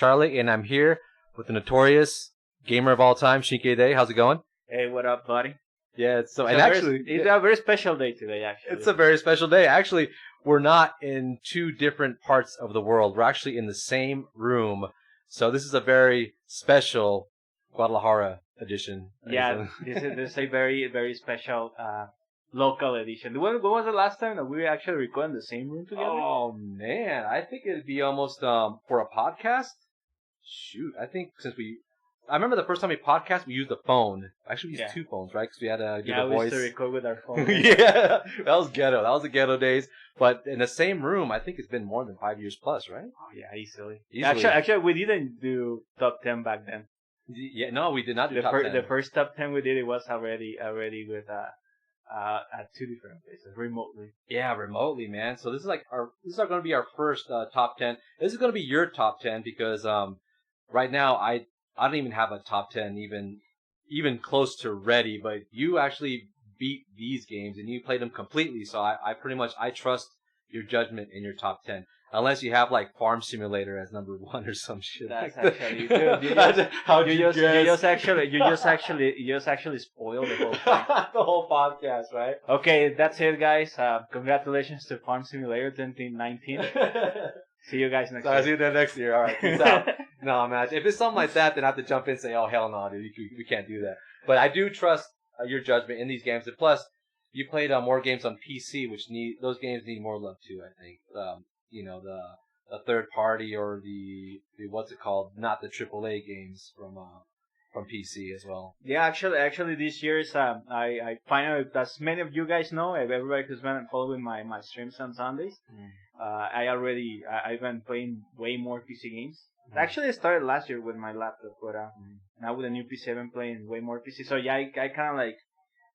Charlie, and I'm here with the notorious gamer of all time, Shinkei. How's it going? Hey, what up, buddy? Yeah, it's a very special day today, actually. It's a very special day. Actually, we're not in two different parts of the world. We're actually in the same room. So this is a very special Guadalajara edition. Yeah, this is a very, very special local edition. When was the last time that we actually recorded in the same room together? Oh, man. I think it'd be almost for a podcast. Shoot, I remember the first time we podcast, we used a phone. Actually, we used two phones, right? Because we had to do the voice. Yeah, we used to record with our phone. Yeah, that was ghetto. That was the ghetto days. But in the same room, I think it's been more than 5 years plus, right? Oh, yeah, easily. Actually, we didn't do top 10 back then. Yeah, no, we did not do top 10. The first top 10 we did, it was already with at two different places, remotely. Yeah, remotely, man. So this is going to be our first top 10. This is going to be your top 10 because right now I don't even have a top 10 even close to ready, but you actually beat these games and you played them completely. So I pretty much trust your judgment in your top 10. Unless you have like Farm Simulator as number 1 or some shit. That's actually you just actually spoiled the whole thing. The whole podcast, right? Okay, that's it, guys. Congratulations to Farm Simulator 2019. See you guys next year. See you next year. All right, peace out. No, man. If it's something like that, then I have to jump in and say, "Oh hell no, dude, we can't do that." But I do trust your judgment in these games, and plus, you played more games on PC, which those games need more love too. I think. The third party or the what's it called? Not the AAA games from PC as well. Yeah, actually, this year is I finally, as many of you guys know, everybody who's been following my streams on Sundays, I've been playing way more PC games. Actually, I started last year with my laptop, but now with a new PC, I've been playing way more PC. So yeah, I kind of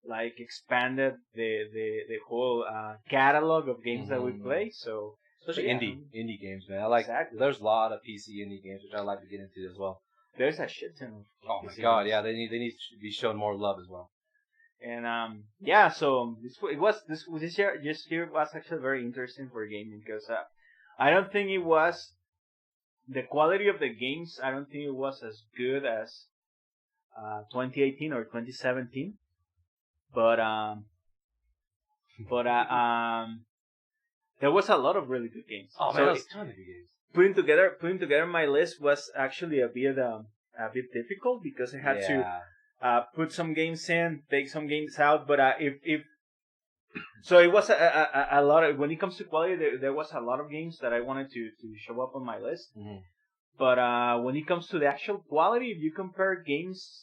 like expanded the whole catalog of games that we play. So especially indie games, man. Exactly. There's a lot of PC indie games which I like to get into as well. There's a shit ton of oh my god, games. Yeah, they need to be shown more love as well. And so this year was actually very interesting for gaming because I don't think it was the quality of the games. I don't think it was as good as 2018 or 2017, but there was a lot of really good games. Oh, man, there was a ton of good games. Putting together my list was actually a bit difficult because I had to put some games in, take some games out. But so it was a lot of, when it comes to quality, there was a lot of games that I wanted to show up on my list. Mm-hmm. But when it comes to the actual quality, if you compare games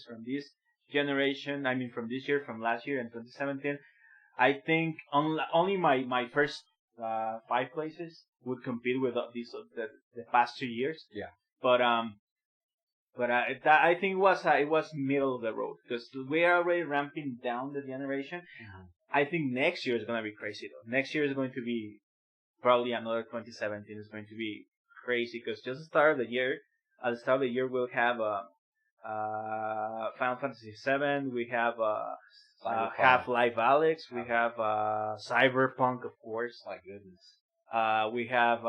from this generation, I mean from this year, from last year and 2017, I think only my first 5 places would compete with the past 2 years. Yeah. But I think it was middle of the road because we are already ramping down the generation. Mm-hmm. I think next year is gonna be crazy though. Next year is going to be probably another 2017 is going to be crazy because just at the start of the year we'll have Final Fantasy VII. We have Half-Life Alyx. We have Cyberpunk, of course. My goodness. We have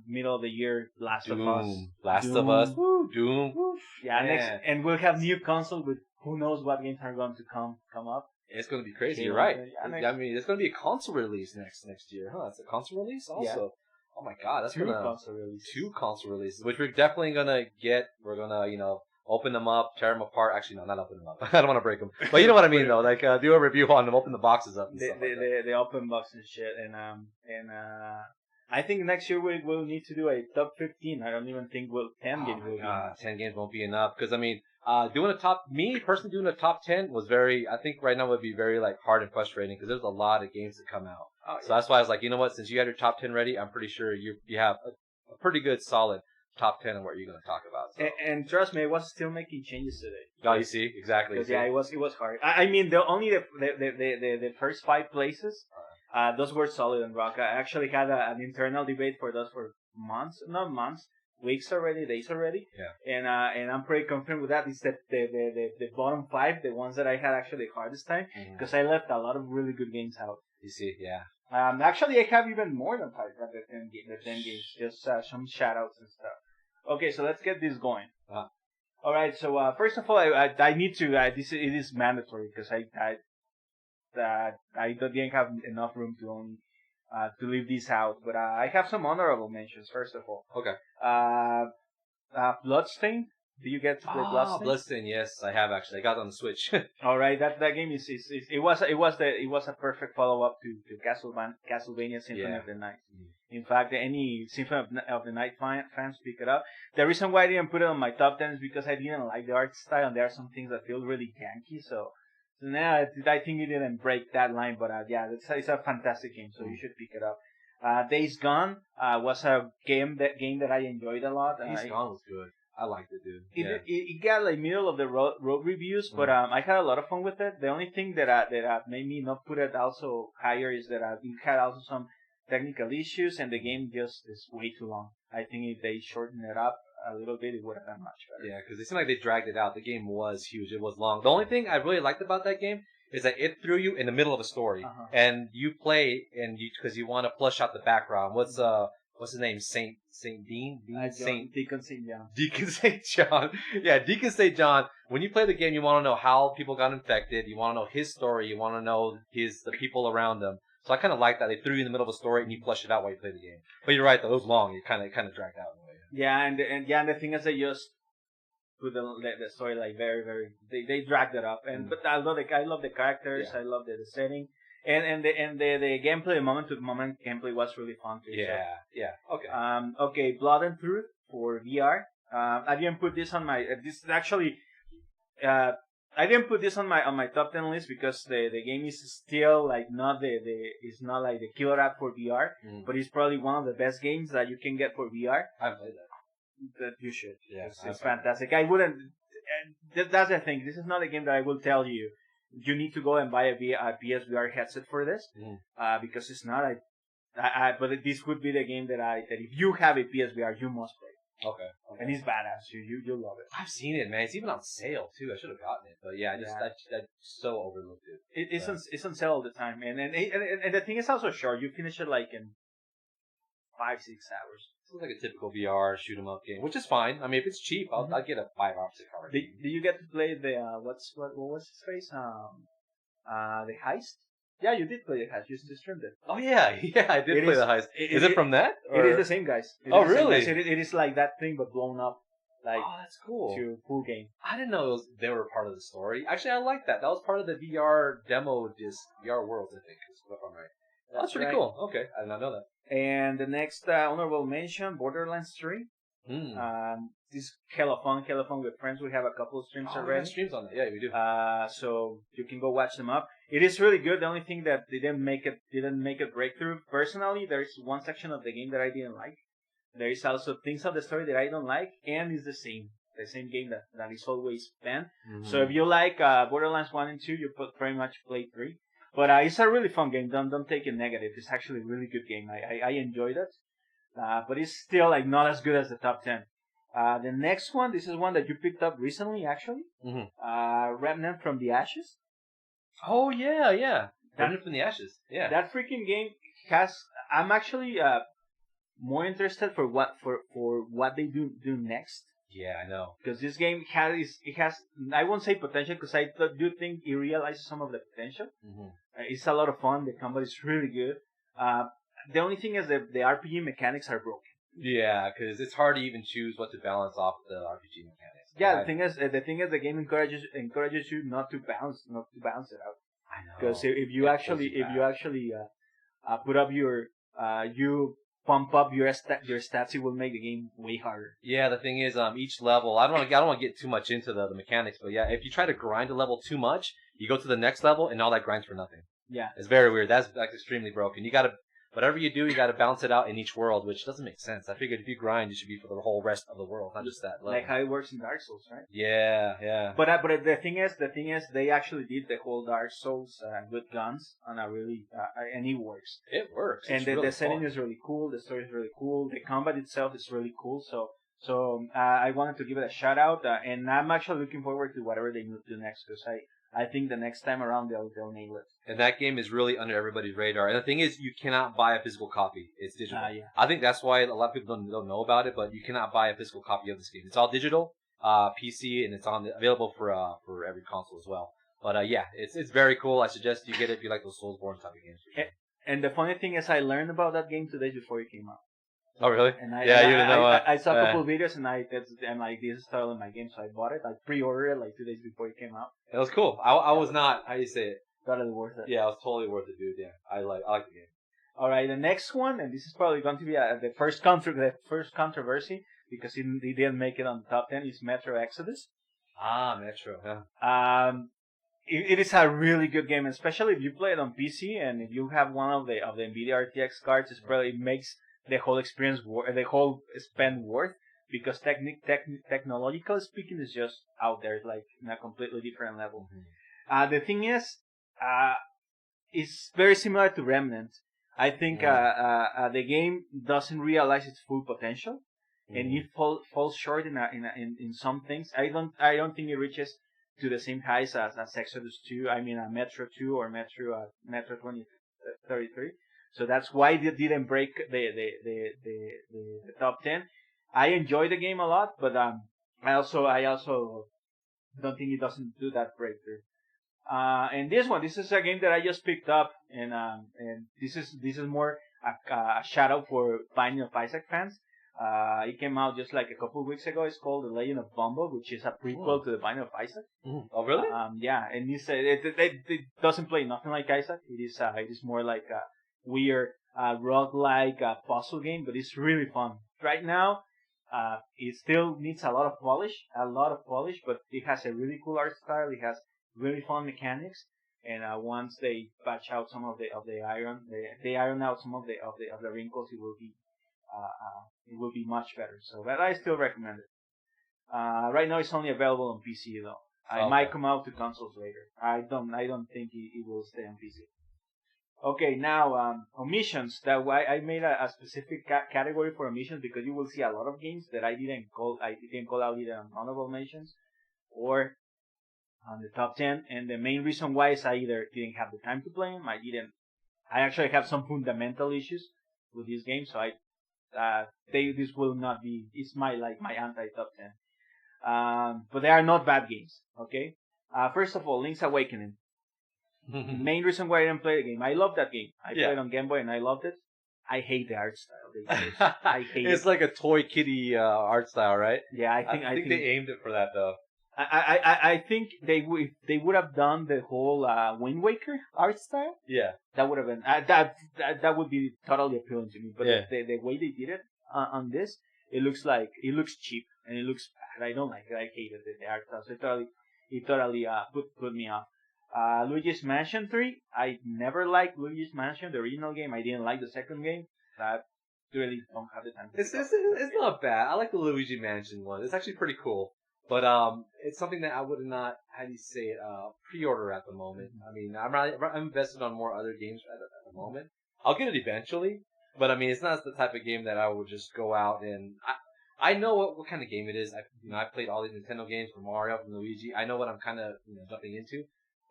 middle of the year Last of Us. Woo, Doom. Woo. Yeah, and we'll have new console with who knows what games are going to come up. It's going to be crazy. You're right. I mean, there's going to be a console release next year, huh? It's a console release also. Yeah. Oh my god, that's 2 console releases, which we're definitely gonna get. We're gonna open them up, tear them apart. Actually, no, not open them up. I don't want to break them. But you know what I mean, though. Like, do a review on them, open the boxes up. And the open box and shit. And I think next year we'll need to do a top 15. I don't even think 10 games will be enough. 10 games won't be enough. Because, I mean, doing a top 10 was I think right now would be very, like, hard and frustrating because there's a lot of games that come out. Oh, yeah. So that's why I was like, you know what, since you had your top 10 ready, I'm pretty sure you have a pretty good, solid top 10 of what you're going to talk about. So. And trust me, I was still making changes today. Oh, you see? Exactly. Yeah, it was hard. I mean, the first 5 places, those were solid and rock. I actually had an internal debate for those for weeks already, days already. Yeah. And I'm pretty confident with that. It's that the bottom 5, the ones that I had actually the hardest time, because I left a lot of really good games out. You see, yeah. Actually, I have even more than five rather than the 10 games. Just some shoutouts and stuff. Okay, so let's get this going. All right. So first of all, I need to. It is mandatory because I didn't have enough room to leave this out. But I have some honorable mentions. First of all. Okay. Bloodstained. Do you get to play Bloodstained? Bloodstained, yes, I have actually. I got it on the Switch. All right, that game is it was a perfect follow up to Castlevania Symphony of the Night. In fact, any Symphony of the Night fans pick it up. The reason why I didn't put it on my top 10 is because I didn't like the art style, and there are some things that feel really janky. So now I think it didn't break that line, but it's a fantastic game, so you should pick it up. Days Gone was a game that I enjoyed a lot. Days Gone was good. I liked it, dude. It got like middle of the road reviews, but I had a lot of fun with it. The only thing that made me not put it also higher is that it had also some technical issues, and the game just is way too long. I think if they shortened it up a little bit, it would have been much better. Yeah, because it seemed like they dragged it out. The game was huge. It was long. The only thing I really liked about that game is that it threw you in the middle of a story, and you play because you want to flush out the background. What's his name? Deacon St. John. Deacon St. John. Yeah, Deacon St. John. When you play the game, you want to know how people got infected. You want to know his story. You want to know the people around him. So I kind of like that. They threw you in the middle of a story and you flush it out while you play the game. But you're right, though. It was long. It kind of dragged out in a way. Yeah, and the thing is, they just put the story like very, very. They dragged it up, but I love the characters. Yeah. I love the setting. And the gameplay, the moment to moment gameplay was really fun too. Yeah. Okay. Okay, Blood and Truth for VR. I didn't put this on my. This is actually. I didn't put this on my top 10 list because the game is still like not it's not like the killer app for VR, but it's probably one of the best games that you can get for VR. I've played that. That you should. Yeah, it's fantastic. I wouldn't. That's the thing. This is not a game that I will tell you. You need to go and buy a PSVR headset for this, because it's not but this would be the game that if you have a PSVR, you must play. Okay. And it's badass. You'll love it. I've seen it, man. It's even on sale too. I should have gotten it, but I so overlooked it. It's on sale all the time, and the thing is also short. You finish it like in 5-6 hours. It's like a typical VR shoot 'em up game, which is fine. I mean, if it's cheap, I'll get a 5 or 6 hour. Do you get to play the what was his face? The Heist. Yeah, you did play the Heist. You streamed it. Oh yeah, I did play the Heist. Is it from that? Or? It is the same guys. Really? It is like that thing, but blown up. Like, oh, that's cool. To full game. I didn't know they were part of the story. Actually, I like that. That was part of the VR demo, VR Worlds, I think, if I'm right. That's pretty cool. Okay, I did not know that. And the next honorable mention, Borderlands 3. This is hella fun with friends. We have a couple of streams already. We have streams on that. Yeah, we do. So you can go watch them up. It is really good. The only thing that didn't make a breakthrough. Personally, there is one section of the game that I didn't like. There is also things of the story that I don't like, and it's the same game that is always banned. So if you like Borderlands 1 and 2, you pretty much play 3. But it's a really fun game. Don't take it negative. It's actually a really good game. I enjoyed it. But it's still like not as good as the top 10. The next one, this is one that you picked up recently, actually. Remnant from the Ashes. Oh yeah. Remnant from the Ashes. Yeah. That freaking game has. I'm actually more interested for what they do next. Yeah, I know. Because this game has I won't say potential because I do think it realizes some of the potential. It's a lot of fun. The combat is really good. The only thing is that the RPG mechanics are broken. Yeah, because it's hard to even choose what to balance off the RPG mechanics. Yeah, the thing is, the game encourages you not to bounce it out. I know. Because if you actually put up you pump up your stats, it will make the game way harder. Yeah, the thing is, each level, I don't want to get too much into the mechanics, but yeah, if you try to grind a level too much, you go to the next level and all that grinds for nothing. Yeah, it's very weird. That's extremely broken. Whatever you do, you gotta balance it out in each world, which doesn't make sense. I figured if you grind, it should be for the whole rest of the world, not just that level. Like how it works in Dark Souls, right? Yeah. But the thing is, they actually did the whole Dark Souls with guns on a really, and it works. It works. And the setting is really cool. The story is really cool. The combat itself is really cool. So I wanted to give it a shout out, and I'm actually looking forward to whatever they do next because I think the next time around they'll nail it. And that game is really under everybody's radar. And the thing is, you cannot buy a physical copy. It's digital. Yeah. I think that's why a lot of people don't know about it, but you cannot buy a physical copy of this game. It's all digital, PC, and it's available for every console as well. But yeah, it's very cool. I suggest you get it if you like those Soulsborne type of games. For sure. And the funny thing is, I learned about that game 2 days before it came out. Oh really? And you didn't know. I saw a couple of videos, and I'm like, this is totally my game, so I bought it. I pre-ordered it like 2 days before it came out. It was cool. I was not. How do you say it? Totally worth it. Yeah, it was totally worth it, dude. Yeah, I like the game. All right, the next one, and this is probably going to be the first controversy because it didn't make it on the top 10. Is Metro Exodus. Metro. Yeah. It is a really good game, especially if you play it on PC and if you have one of the NVIDIA RTX cards. It makes the whole experience, the whole spend worth, because technological speaking is just out there. It's like in a completely different level. Mm-hmm. The thing is, it's very similar to Remnant. I think the game doesn't realize its full potential, and it falls short in some things. I don't think it reaches to the same heights as Exodus 2. I mean, Metro 2 or Metro 2033. So that's why they didn't break the top 10. I enjoy the game a lot, but I also don't think it doesn't do that breakthrough. And this is a game that I just picked up, and this is more a shout out for Binding of Isaac fans. It came out just like a couple of weeks ago. It's called The Legend of Bumbo, which is a prequel to The Binding of Isaac. Oh, really? Yeah, and it doesn't play nothing like Isaac. It is more like a weird roguelike puzzle game, but it's really fun. Right now, it still needs a lot of polish, but it has a really cool art style. It has really fun mechanics, and once they patch out some of the iron, they iron out some of the wrinkles, it will be much better. So that I still recommend it. Right now it's only available on PC though. It might come out to consoles later. I don't think it will stay on PC. Okay, now omissions. I made a specific category for omissions because you will see a lot of games that I didn't call out either on honorable mentions or on the top 10. And the main reason why is I either didn't have the time to play them. I actually have some fundamental issues with these games, so this will not be. It's my anti top 10. But they are not bad games. Okay. First of all, Link's Awakening. Main reason why I didn't play the game. I love that game. I played it on Game Boy and I loved it. I hate the art style. I hate it. It's like a toy kitty art style, right? Yeah, I think they aimed it for that though. I think they would have done the whole Wind Waker art style. Yeah, that would have been that would be totally appealing to me. But the way they did it on this, it looks cheap and it looks bad. I don't like it. I hated the art style. So it totally put me off. Luigi's Mansion 3. I never liked Luigi's Mansion, the original game. I didn't like the second game. I really don't have the time. It's not bad. I like the Luigi Mansion one. It's actually pretty cool. But it's something that I would not, how do you say it, pre-order at the moment. I mean, I'm invested on more other games at the moment. I'll get it eventually, but I mean, it's not the type of game that I would just go out and. I know what kind of game it is. I played all these Nintendo games from Mario, from Luigi. I know what I'm kind of jumping into.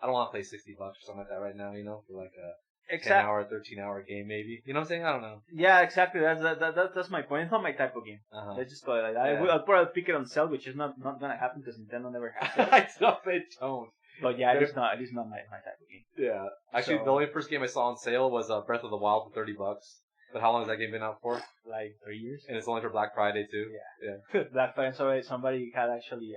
I don't want to play $60 or something like that right now, for like a 10-hour, 13-hour game maybe. You know what I'm saying? I don't know. Yeah, exactly. That's my point. It's not my type of game. Let's just call it like that. I'll probably pick it on sale, which is not gonna happen because Nintendo never has it. I know they don't. But yeah, it is not my type of game. Yeah. Actually, the only first game I saw on sale was Breath of the Wild for $30. But how long has that game been out for? Like 3 years. And it's only for Black Friday too. Yeah. Black Friday. So somebody had actually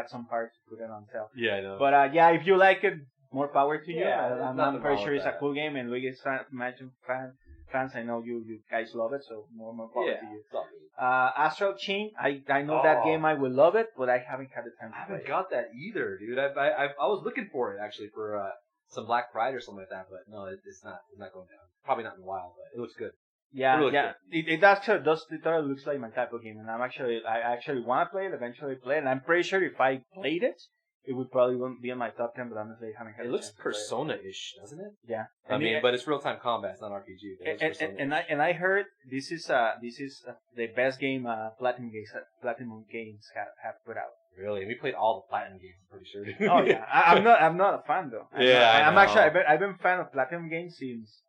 some parts to put it on sale. Yeah, I know. But yeah, if you like it, more power to you. Yeah, I'm pretty sure it's a cool game, and Luigi's Mansion fans, I know you guys love it, so more power to you. Astral Chain, I know that game. I will love it, but I haven't had the time to play. I haven't got that either, dude. I was looking for it actually for some Black Friday or something like that, but no, it's not going down. Probably not in a while, but it looks good. Yeah, it actually does. It totally looks like my type of game, and I actually want to play it. Eventually, play it. And I'm pretty sure if I played it, it would probably won't be in my top 10. But honestly, I haven't had. It looks Persona-ish, doesn't it? Yeah, I mean, but it's real-time combat. It's not RPG. And I heard this is the best game Platinum Games have put out. Really? We played all the Platinum games, I'm pretty sure. Oh yeah, I'm not a fan though. I'm actually I've been a fan of Platinum games since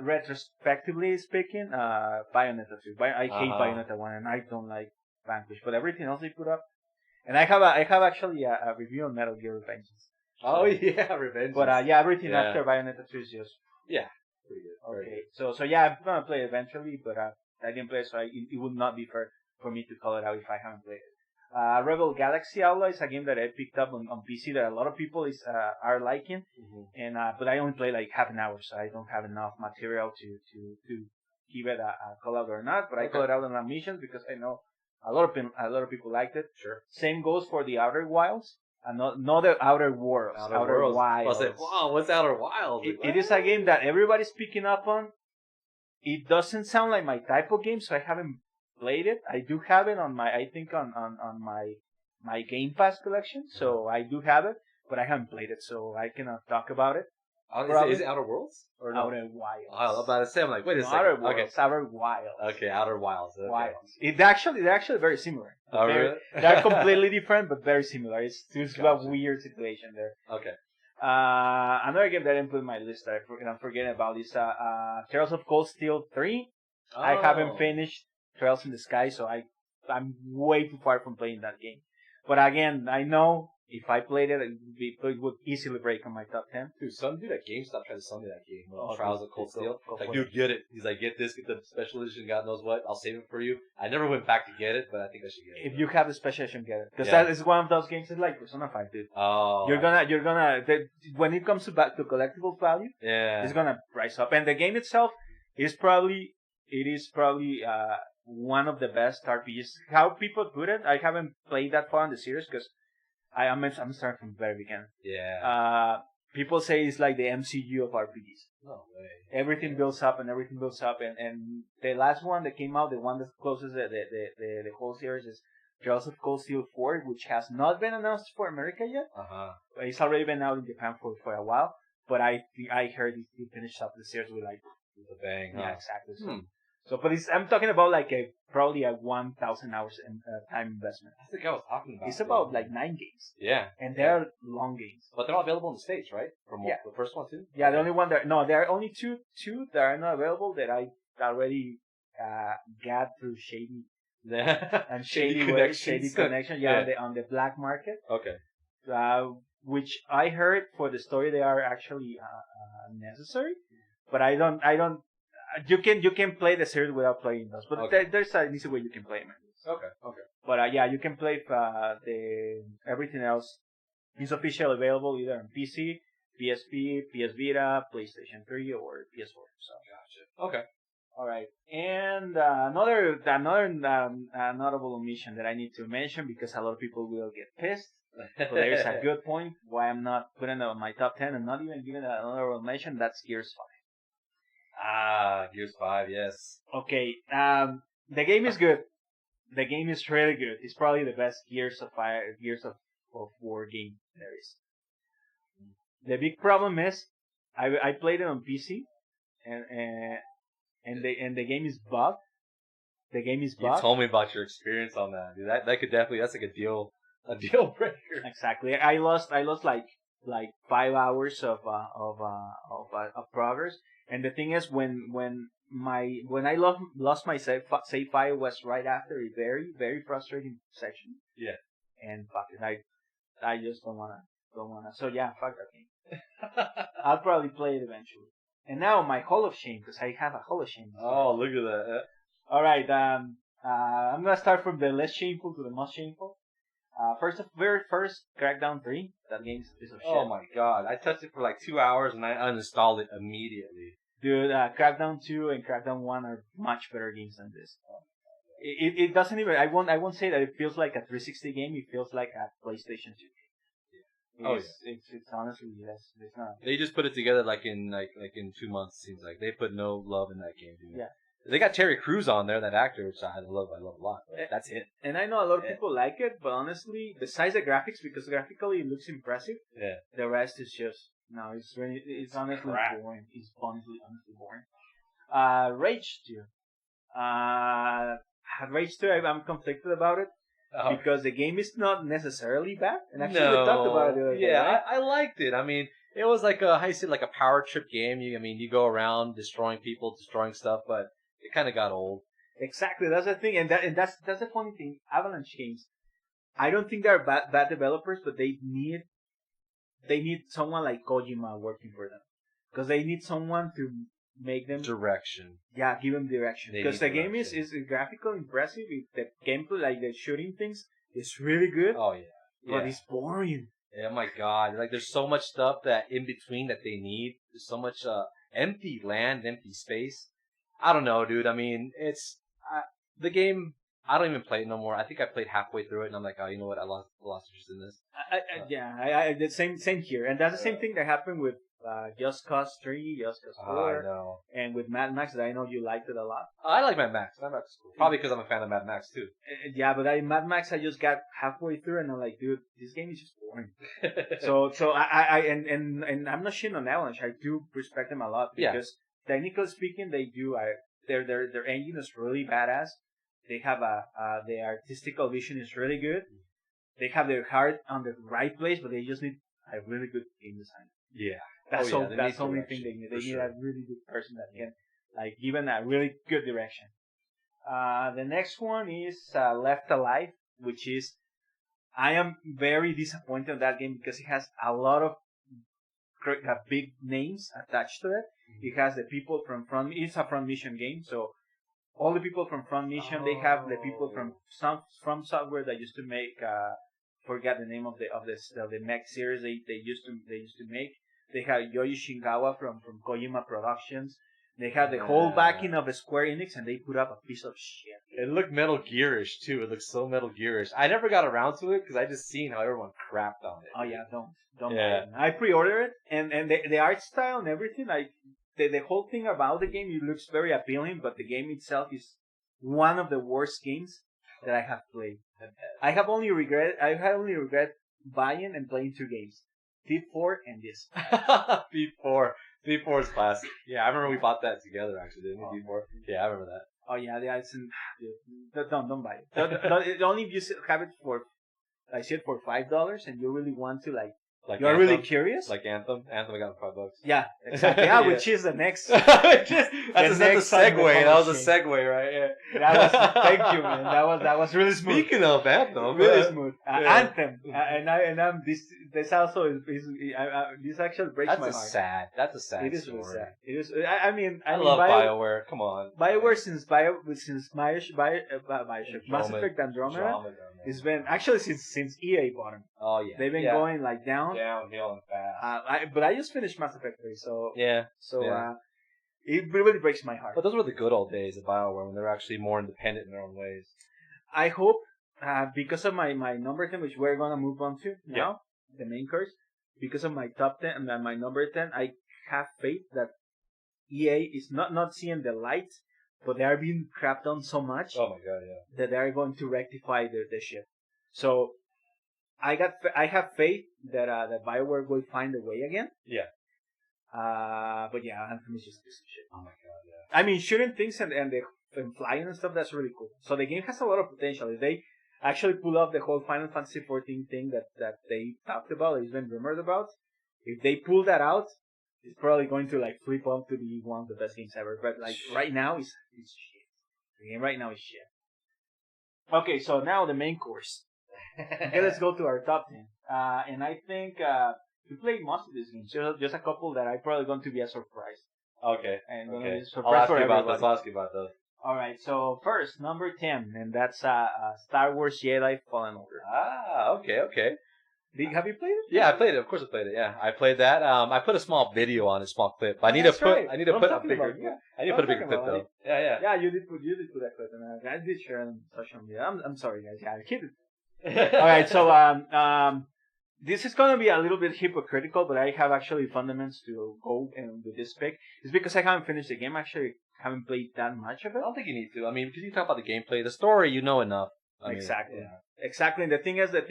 retrospectively speaking, Bayonetta 2. I hate Bayonetta 1 and I don't like Vanquish, but everything else they put up. And I have actually a review on Metal Gear Revengeance. Oh yeah, Revenge. But everything after Bayonetta 2 is just pretty good. okay. So yeah, I'm gonna play it eventually, but I didn't play it, so it would not be fair for me to call it out if I haven't played it. Rebel Galaxy Outlaw is a game that I picked up on PC that a lot of people are liking, and but I only played like half an hour, so I don't have enough material to give it a call out or not. But I call it out on the missions because I know a lot of people liked it. Sure. Same goes for the Outer Wilds. Not the Outer Worlds. Outer Wilds. Wow, what's Outer Wilds? It is a game that everybody's picking up on. It doesn't sound like my type of game, so I haven't played it. I do have it on my Game Pass collection, so I do have it, but I haven't played it, so I cannot talk about it. Is it Outer Worlds or no? Outer Wilds? I was about to say, I'm like, wait a second. Outer Worlds, Outer Wilds. Okay, Outer Wilds. Okay. Wilds. They're actually very similar. Oh, really? They're completely different, but very similar. It's a weird situation there. Okay. Another game that I didn't put in my list that I'm forgetting about is Trails of Cold Steel 3. Oh. I haven't finished Trails in the Sky, so I'm way too far from playing that game. But again, I know if I played it, it would easily break on my top 10. Dude, some dude at GameStop tried to sell me that game. Trials of Cold Steel. Like, dude, get it. He's like, get this, get the special edition, God knows what. I'll save it for you. I never went back to get it, but I think I should get it. If you have the special edition, get it. Because that is one of those games. It's like Persona 5, dude. Oh. You're gonna, when it comes to collectible value, it's gonna rise up. And the game itself is probably one of the best RPGs. How people put it, I haven't played that far in the series because I'm starting from the very beginning. Yeah. People say it's like the MCU of RPGs. No way. Everything builds up, and the last one that came out, the one that closes the whole series is Trails of Cold Steel 4, which has not been announced for America yet. It's already been out in Japan for a while, but I heard it finished up the series with like a bang. Yeah, exactly. So, but I'm talking about like probably a 1,000 hours time investment. I think I was talking about. It's about like 9 games. Yeah. And they're long games. But they're all available in the States, right? From the first one too? Yeah, the only one there are only two that are not available that I already got through shady and shady connection. Yeah, on the black market. Okay. Which I heard for the story they are actually necessary, but I don't. You can play the series without playing those, but there's an easy way you can play them. Okay. But you can play everything else is officially available either on PC, PSP, PS Vita, PlayStation 3, or PS4. So gotcha. Okay. All right. And another notable omission that I need to mention because a lot of people will get pissed. So there's a good point why I'm not putting it on my top 10 and not even giving it another mention. That's Gears 5. Gears 5, yes. Okay, the game is good. The game is really good. It's probably the best Gears of War game there is. The big problem is, I played it on PC, and the game is bugged. The game is bugged. You told me about your experience on that, dude. That could definitely, that's like a deal breaker. Exactly. I lost like 5 hours of progress. And the thing is, when I lost my save file was right after a very, very frustrating section. Yeah. And fuck it, I just don't wanna. So yeah, fuck that game. I'll probably play it eventually. And now my Hall of Shame, because I have a Hall of Shame. Oh, look at that. All right. I'm gonna start from the less shameful to the most shameful. Very first, Crackdown 3. That game's a piece of shit. Oh my god. I touched it for like 2 hours and I uninstalled it immediately. Dude, Crackdown 2 and Crackdown 1 are much better games than this. It doesn't even, I won't say that it feels like a 360 game, it feels like a PlayStation 2 game. It's honestly, yes, it's not. They just put it together like in 2 months, it seems like. They put no love in that game, dude. Yeah. They got Terry Crews on there, that actor, which I love a lot. But that's it. And I know a lot of people like it, but honestly, besides the graphics, because graphically it looks impressive, the rest is just, no, it's honestly boring. It's honestly boring. Rage 2. Rage 2, I'm conflicted about it. because the game is not necessarily bad. And actually, we No. talked about it. Yeah, right? I liked it. I mean, it was like how you say, like a power trip game. You go around destroying people, destroying stuff, but it kind of got old. Exactly, that's the thing, and that's the funny thing. Avalanche games, I don't think they're bad developers, but they need someone like Kojima working for them, because they need someone to make them direction. Yeah, give them direction, because the game is graphical impressive. The gameplay, like the shooting things, is really good. Oh yeah, but it's boring. Oh my god! Like there's so much stuff that in between that they need. There's so much empty land, empty space. I don't know, dude. I mean, it's the game. I don't even play it no more. I think I played halfway through it, and I'm like, oh, you know what? I lost interest in this. I the same here, and that's the same thing that happened with Just Cause 3, Just Cause 4, I know. And with Mad Max. That I know you liked it a lot. I like Mad Max. Mad Max is cool. Probably because I'm a fan of Mad Max too. Yeah, but Mad Max, I just got halfway through, and I'm like, dude, this game is just boring. so and I'm not shitting on Avalanche. I do respect them a lot because technically speaking, they do. Their engine is really badass. They have their artistical vision is really good. They have their heart on the right place, but they just need a really good game design. Yeah. That's the only thing they need. They need a really good person that can give them a really good direction. The next one is Left Alive, which is I am very disappointed in that game because it has a lot of big names attached to it. It has the people from Front. It's a Front Mission game, so all the people from Front Mission. They have the people from software that used to make. Forget the name of the mech series they used to make. They have Yoji Shingawa from Kojima Productions. They have the whole backing of Square Enix, and they put up a piece of shit. It looked Metal Gearish too. It looked so Metal Gearish. I never got around to it because I just seen how everyone crapped on it. Oh yeah, don't buy it. I pre-ordered it, and the art style and everything, the whole thing about the game, it looks very appealing, but the game itself is one of the worst games that I have played. I only regret buying and playing 2 games. Thief 4 and this. Thief 4 is classic. Yeah, I remember we bought that together actually, didn't we? Thief 4. Yeah, I remember that. Oh yeah, don't buy it. Only if you have it for $5 and you really want to you're Anthem? Really curious? Like Anthem? Anthem I got for $5. Yeah, exactly. Yeah, which is the next. That's a segue. That was a segue, right? Yeah. Thank you, man. That was really smooth. Speaking of Anthem, really smooth. Anthem, and I'm this also is this actually breaks my heart. That's a sad. It is story. really sad. It is. I mean, love BioWare. Come on. BioWare since Mass Effect Andromeda. It's been actually since EA bought them. Oh yeah. They've been going downhill and fast. But I just finished Mass Effect 3, so it really breaks my heart. But those were the good old days of BioWare when they were actually more independent in their own ways. I hope because of my number 10, which we're gonna move on to now, the main course, because of my top 10 and my number 10, I have faith that EA is not seeing the light. But they are being crapped on so much. Oh my god, yeah. That they are going to rectify the shit. So I have faith that BioWare will find a way again. Yeah. But yeah, Anthem is just a piece of shit. Oh my god, yeah. I mean, shooting things and flying and stuff, that's really cool. So the game has a lot of potential. If they actually pull off the whole Final Fantasy XIV thing that they talked about, it's been rumored about. If they pull that out, it's probably going to flip up to be one of the best games ever. But right now, it's shit. The game right now is shit. Okay, so now the main course. Okay, let's go to our top 10. And I think we played most of these games. Just a couple that are probably going to be a surprise. Okay. And okay. I'll ask you about those. All right. So first, number 10, and that's Star Wars Jedi Fallen Order. Okay. Have you played it? Yeah, I played it. Of course I played it. Yeah, I played that. I put a small video on a small clip. I need to put a bigger clip though. Yeah. Yeah, you did put that clip, and I did share on social media. I'm sorry, guys. Yeah, I keep it. All right, so this is gonna be a little bit hypocritical, but I have actually fundamentals to go and with this pick. It's because I haven't finished the game. Actually, haven't played that much of it. I don't think you need to. I mean, because you talk about the gameplay, the story, you know enough. Exactly. Exactly. And the thing is, the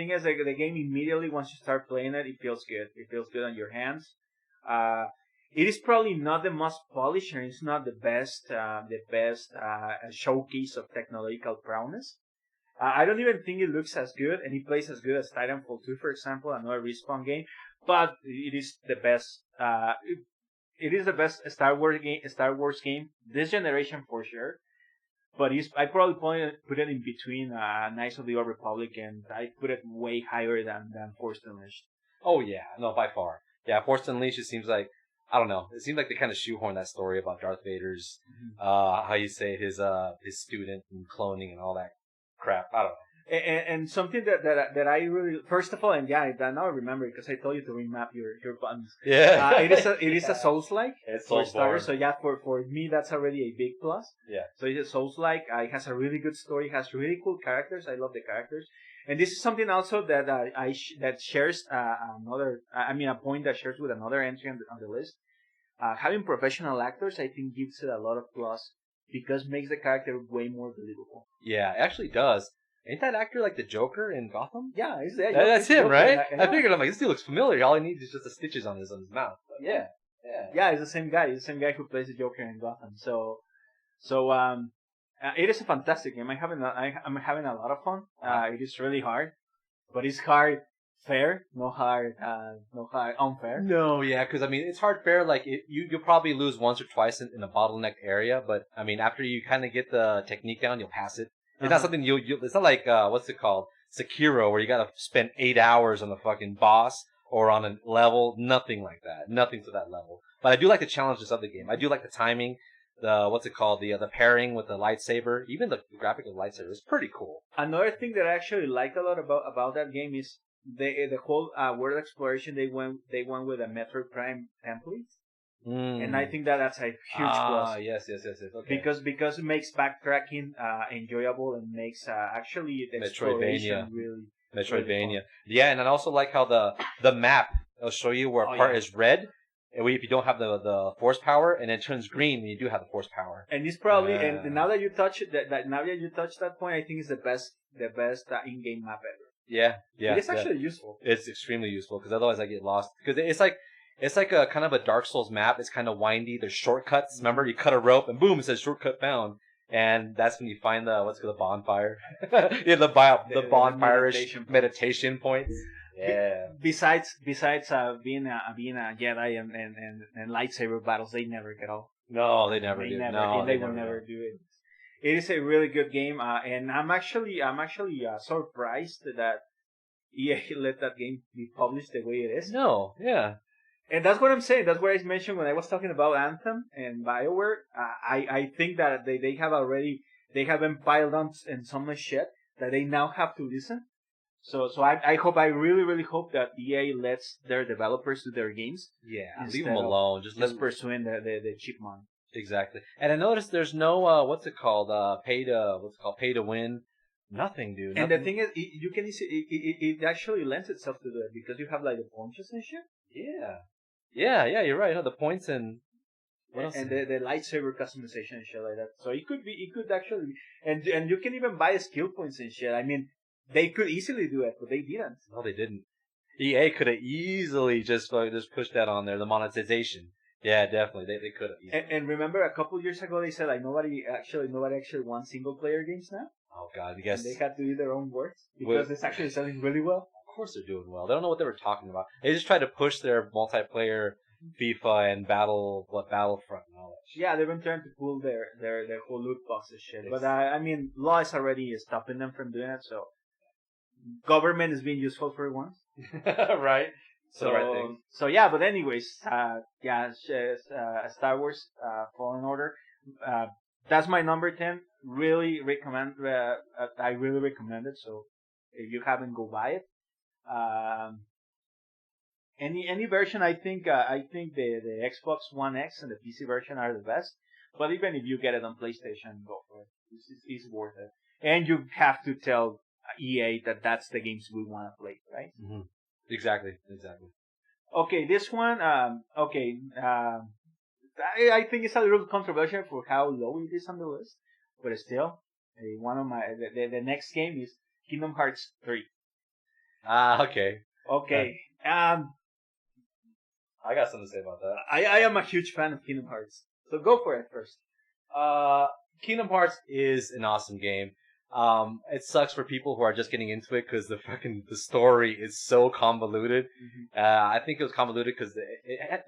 game immediately once you start playing it, it feels good. It feels good on your hands. It is probably not the most polished, and it's not the best showcase of technological prowess. I don't even think it looks as good, and it plays as good as Titanfall 2, for example, another Respawn game. But it is the best. It is the best Star Wars game this generation for sure. But I probably put it in between Knights of the Old Republic, and I put it way higher than Force Unleashed. Oh yeah, no, by far. Yeah, Force Unleashed. It seems like I don't know. It seems like they kind of shoehorn that story about Darth Vader's, how you say his student and cloning and all that crap. I don't know. And something that I really, first of all, and yeah, now I remember because I told you to remap your buttons. Yeah. It is a Souls-like. It's for so starters. So yeah, for me that's already a big plus. Yeah. So it's a Souls-like. It has a really good story. It has really cool characters. I love the characters. And this is something also that that shares another. I mean, a point that shares with another entry on the list. Having professional actors, I think, gives it a lot of plus because makes the character way more believable. Yeah, it actually does. Ain't that actor like the Joker in Gotham? Yeah, that's him, right? I figured, I'm like, this dude looks familiar. All he needs is just the stitches on his mouth. But yeah. It's the same guy. It's the same guy who plays the Joker in Gotham. It is a fantastic game. I'm having a lot of fun. It is really hard, but it's hard fair, no hard unfair. No, yeah, because I mean it's hard fair. Like you'll probably lose once or twice in a bottleneck area, but I mean after you kind of get the technique down, you'll pass it. It's not something you. It's not like what's it called, Sekiro, where you gotta spend 8 hours on the fucking boss or on a level. Nothing like that. Nothing to that level. But I do like the challenges of the game. I do like the timing. The what's it called? The pairing with the lightsaber. Even the graphic of the lightsaber is pretty cool. Another thing that I actually like a lot about that game is the whole world exploration. They went with a Metroid Prime template. And I think that's a huge plus. Yes. Okay. Because it makes backtracking enjoyable and makes actually the exploration really Metroidvania. Really fun. Yeah, and I also like how the map will show you where a part is red if you don't have the force power, and it turns green when you do have the force power. And it's probably and now that you touch that point, I think it's the best in-game map ever. Yeah. It's actually useful. It's extremely useful because otherwise I get lost because it's like a kind of a Dark Souls map. It's kind of windy. There's shortcuts. Remember, you cut a rope and boom, it says shortcut found. And that's when you find the bonfire. Yeah, the bonfire-ish meditation points. Yeah. Besides being a Jedi and lightsaber battles, they never get old. No, they never do. They will never do it. It is a really good game, and I'm actually surprised that EA let that game be published the way it is. No, yeah. And that's what I'm saying. That's what I mentioned when I was talking about Anthem and BioWare. I think that they have been piled on in so much shit that they now have to listen. So I really, really hope that EA lets their developers do their games. Yeah, leave them alone. Just pursuing the cheap money. Exactly. And I noticed there's no pay to win. Nothing, dude. Nothing. And the thing is, you can it actually lends itself to that because you have like the punches and shit. Yeah, you're right. The points and what else? And the lightsaber customization and shit like that. So it could actually, and you can even buy skill points and shit. I mean, they could easily do it, but they didn't. No, they didn't. EA could have easily just pushed that on there, the monetization. Yeah, definitely, they could have. And remember, a couple years ago, they said like nobody actually wants single player games now. Oh God, I guess and they had to do their own works because it's actually selling really well. Of course they're doing well. They don't know what they were talking about. They just tried to push their multiplayer FIFA and Battlefront and all that shit. Yeah, they've been trying to pull their whole loot boxes shit. But I mean, law is already stopping them from doing it, so government is being useful for once. Right. So yeah, but anyways, Star Wars Fallen Order. That's my number 10. Really recommend. I really recommend it. So if you haven't, go buy it. Any version, I think the Xbox One X and the PC version are the best. But even if you get it on PlayStation, go for it. It's worth it. And you have to tell EA that that's the games we want to play, right? Mm-hmm. Exactly. Okay, this one. I think it's a little controversial for how low it is on the list, but still, one of my the next game is Kingdom Hearts 3. Okay. Okay. I got something to say about that. I am a huge fan of Kingdom Hearts, so go for it first. Kingdom Hearts is an awesome game. It sucks for people who are just getting into it because the story is so convoluted. Mm-hmm. I think it was convoluted because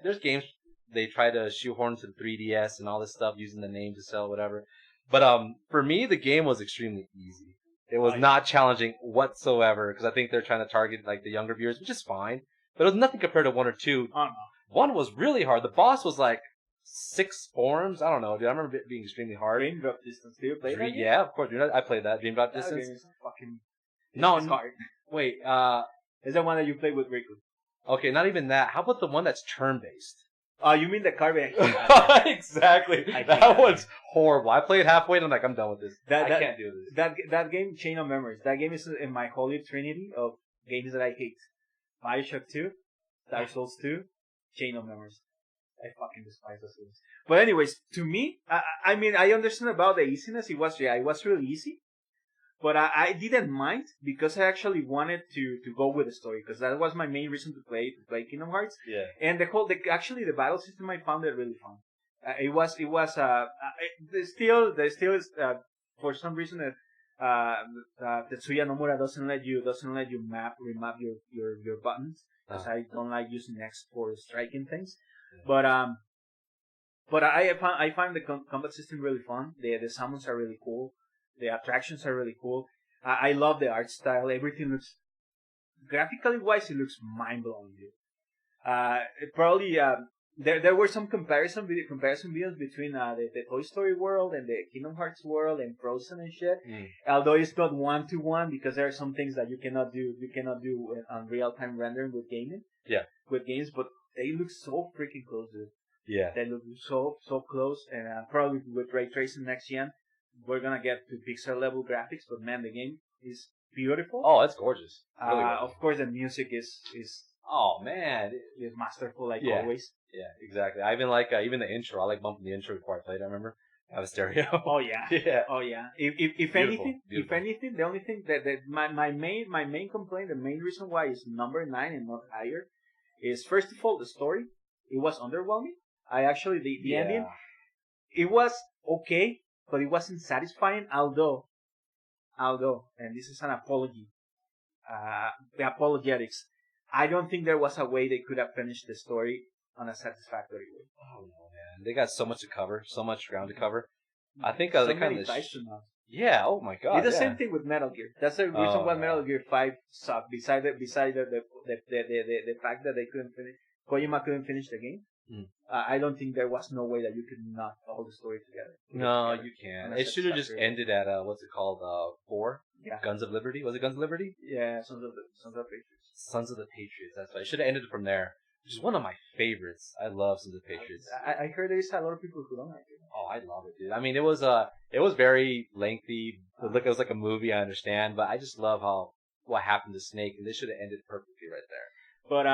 there's games they try to shoehorn to the 3DS and all this stuff using the name to sell whatever. But for me, the game was extremely easy. It was not challenging whatsoever because I think they're trying to target like the younger viewers, which is fine. But it was nothing compared to 1 or 2. Oh no. 1 was really hard. The boss was like 6 forms. I don't know, dude. I remember it being extremely hard. Dream Drop Distance. Do you play that? Yeah, of course, dude. I played that. Dream Drop That Distance. game is fucking. No, it's hard. Wait, Is that one that you play with Riku? okay, not even that. How about the one that's turn-based? Oh, you mean the carbine? Exactly. That one's horrible. I played halfway and I'm like, I'm done with this. I can't do this. That game, Chain of Memories. That game is in my holy trinity of games that I hate. Bioshock 2, Dark Souls 2, Chain of Memories. I fucking despise those games. But anyways, to me, I mean, I understand about the easiness. It was really easy. But I didn't mind because I actually wanted to go with the story because that was my main reason to play Kingdom Hearts. Yeah. And the battle system I found it really fun. There still is for some reason Tetsuya Nomura doesn't let you remap your buttons because I don't like using X for striking things. Yeah. But I find the combat system really fun. The summons are really cool. The attractions are really cool. I love the art style. Everything looks, graphically wise, it looks mind blowing, dude. There were some comparison videos between the Toy Story world and the Kingdom Hearts world and Frozen and shit. Although it's not 1-to-1 because there are some things that you cannot do on real time rendering with gaming. Yeah. With games, but they look so freaking close, dude. Yeah. They look so close, and probably with ray tracing next gen, we're gonna get to pixel level graphics. But man, the game is beautiful. Oh, it's gorgeous. Really gorgeous. Of course, the music is oh man, is masterful like yeah. always. Yeah, exactly. I even like even the intro. I like bumping the intro before I play it. I remember I have a stereo. Oh yeah, yeah. Oh yeah. If anything, the only thing that my main complaint, the main reason why it's number 9 and not higher, is first of all the story. It was underwhelming. I actually the ending, it was okay, but it wasn't satisfying. Although, and this is an apology, the apologetics. I don't think there was a way they could have finished the story on a satisfactory way. Oh no, man! They got so much to cover, so much ground to cover. I think so they many kind of dice to knock. Yeah. Oh my god. It's the same thing with Metal Gear. That's the reason why Metal Gear 5 sucked. Besides the fact that they couldn't finish, Kojima couldn't finish the game. I don't think there was no way that you could knock all the story together. No, you can't. It should have just ended at what's it called? 4. Yeah. Guns of Liberty. Was it Guns of Liberty? Yeah, Sons of Patriots. Sons of the Patriots. That's right. It should have ended from there. Which is one of my favorites. I love Sons of the Patriots. I heard there's a lot of people who don't like it. Oh, I love it, dude. I mean, it was very lengthy. It was like a movie. I understand, but I just love what happened to Snake, and they should have ended perfectly right there. But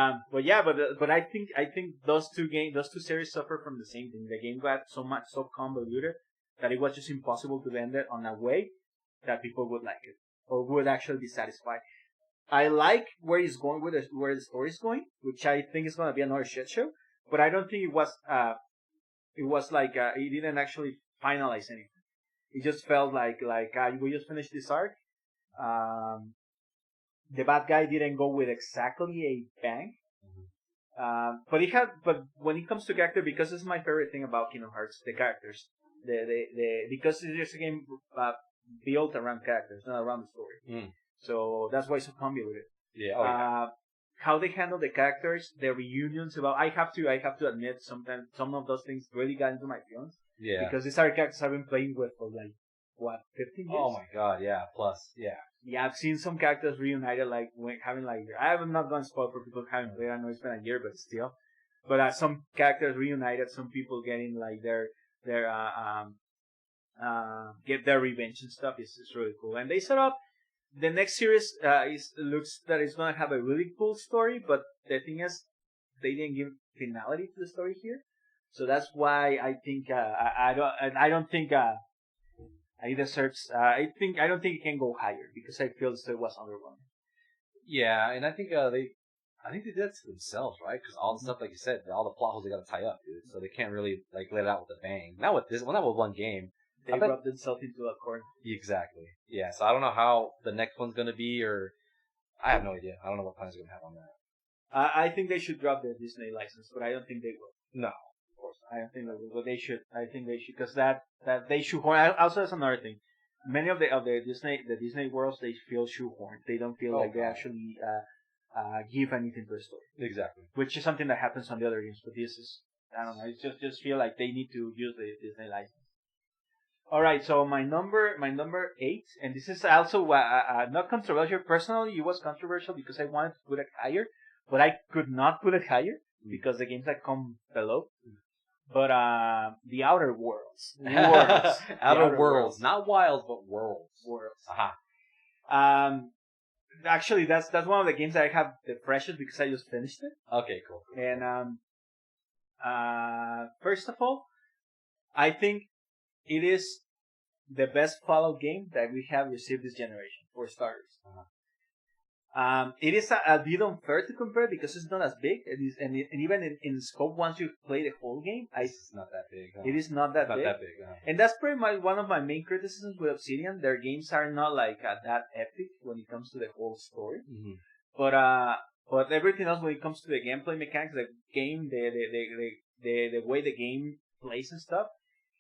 I think those two series suffer from the same thing. The game got so convoluted that it was just impossible to end it on a way that people would like it or would actually be satisfied. I like where it's going where the story's going, which I think is going to be another shit show. But I don't think it was it didn't actually finalize anything. It just felt like we just finished this arc. The bad guy didn't go with exactly a bang. But when it comes to character, because this is my favorite thing about Kingdom Hearts, the characters, because it's just a game built around characters, not around the story. So that's why it's so convoluted. Yeah. How they handle the characters, the reunions I have to admit, sometimes some of those things really got into my feelings. Yeah. Because these are characters I've been playing with for 15 years? Oh my god, yeah, plus, yeah. Yeah, I've seen some characters reunited, I have not gone spoiled for people who haven't played. I know it's been a year, but still. But some characters reunited, some people getting get their revenge and stuff. It's really cool. And they set up the next series. Looks that it's gonna have a really cool story, but the thing is, they didn't give finality to the story here. So that's why I think I don't think it deserves. I don't think it can go higher because I feel the story was underwhelming. Yeah, and I think they did that to themselves, right? Because all the stuff, like you said, all the plot holes they got to tie up, dude. So they can't really let it out with a bang. Not with one game. They brought themselves into a corner. Exactly. Yeah. So I don't know how the next one's gonna be, or I have no idea. I don't know what plans they're gonna have on that. I think they should drop the Disney license, but I don't think they will. No, of course not. I don't think they will, but they should. I think they should, because that they shoehorn. Also, that's another thing. Many of the Disney worlds, they feel shoehorned. They don't feel like they actually give anything to the story. Exactly. Which is something that happens on the other games, but this is, I don't know. It's just feel like they need to use the Disney license. All right, so my number 8, and this is also not controversial. Personally, it was controversial because I wanted to put it higher, but I could not put it higher because the games that come below. But the Outer Worlds, Outer Worlds, not Wilds, but Worlds. Uh-huh. Actually, that's one of the games that I have the freshest because I just finished it. Okay, cool. And first of all, I think it is the best Fallout game that we have received this generation, for starters. It is a bit unfair to compare because it's not as big. And even in scope, once you play the whole game, it's not that big. Huh? It is not that big. And that's pretty much one of my main criticisms with Obsidian. Their games are not like that epic when it comes to the whole story. Mm-hmm. But everything else when it comes to the gameplay mechanics, the game, the way the game plays and stuff,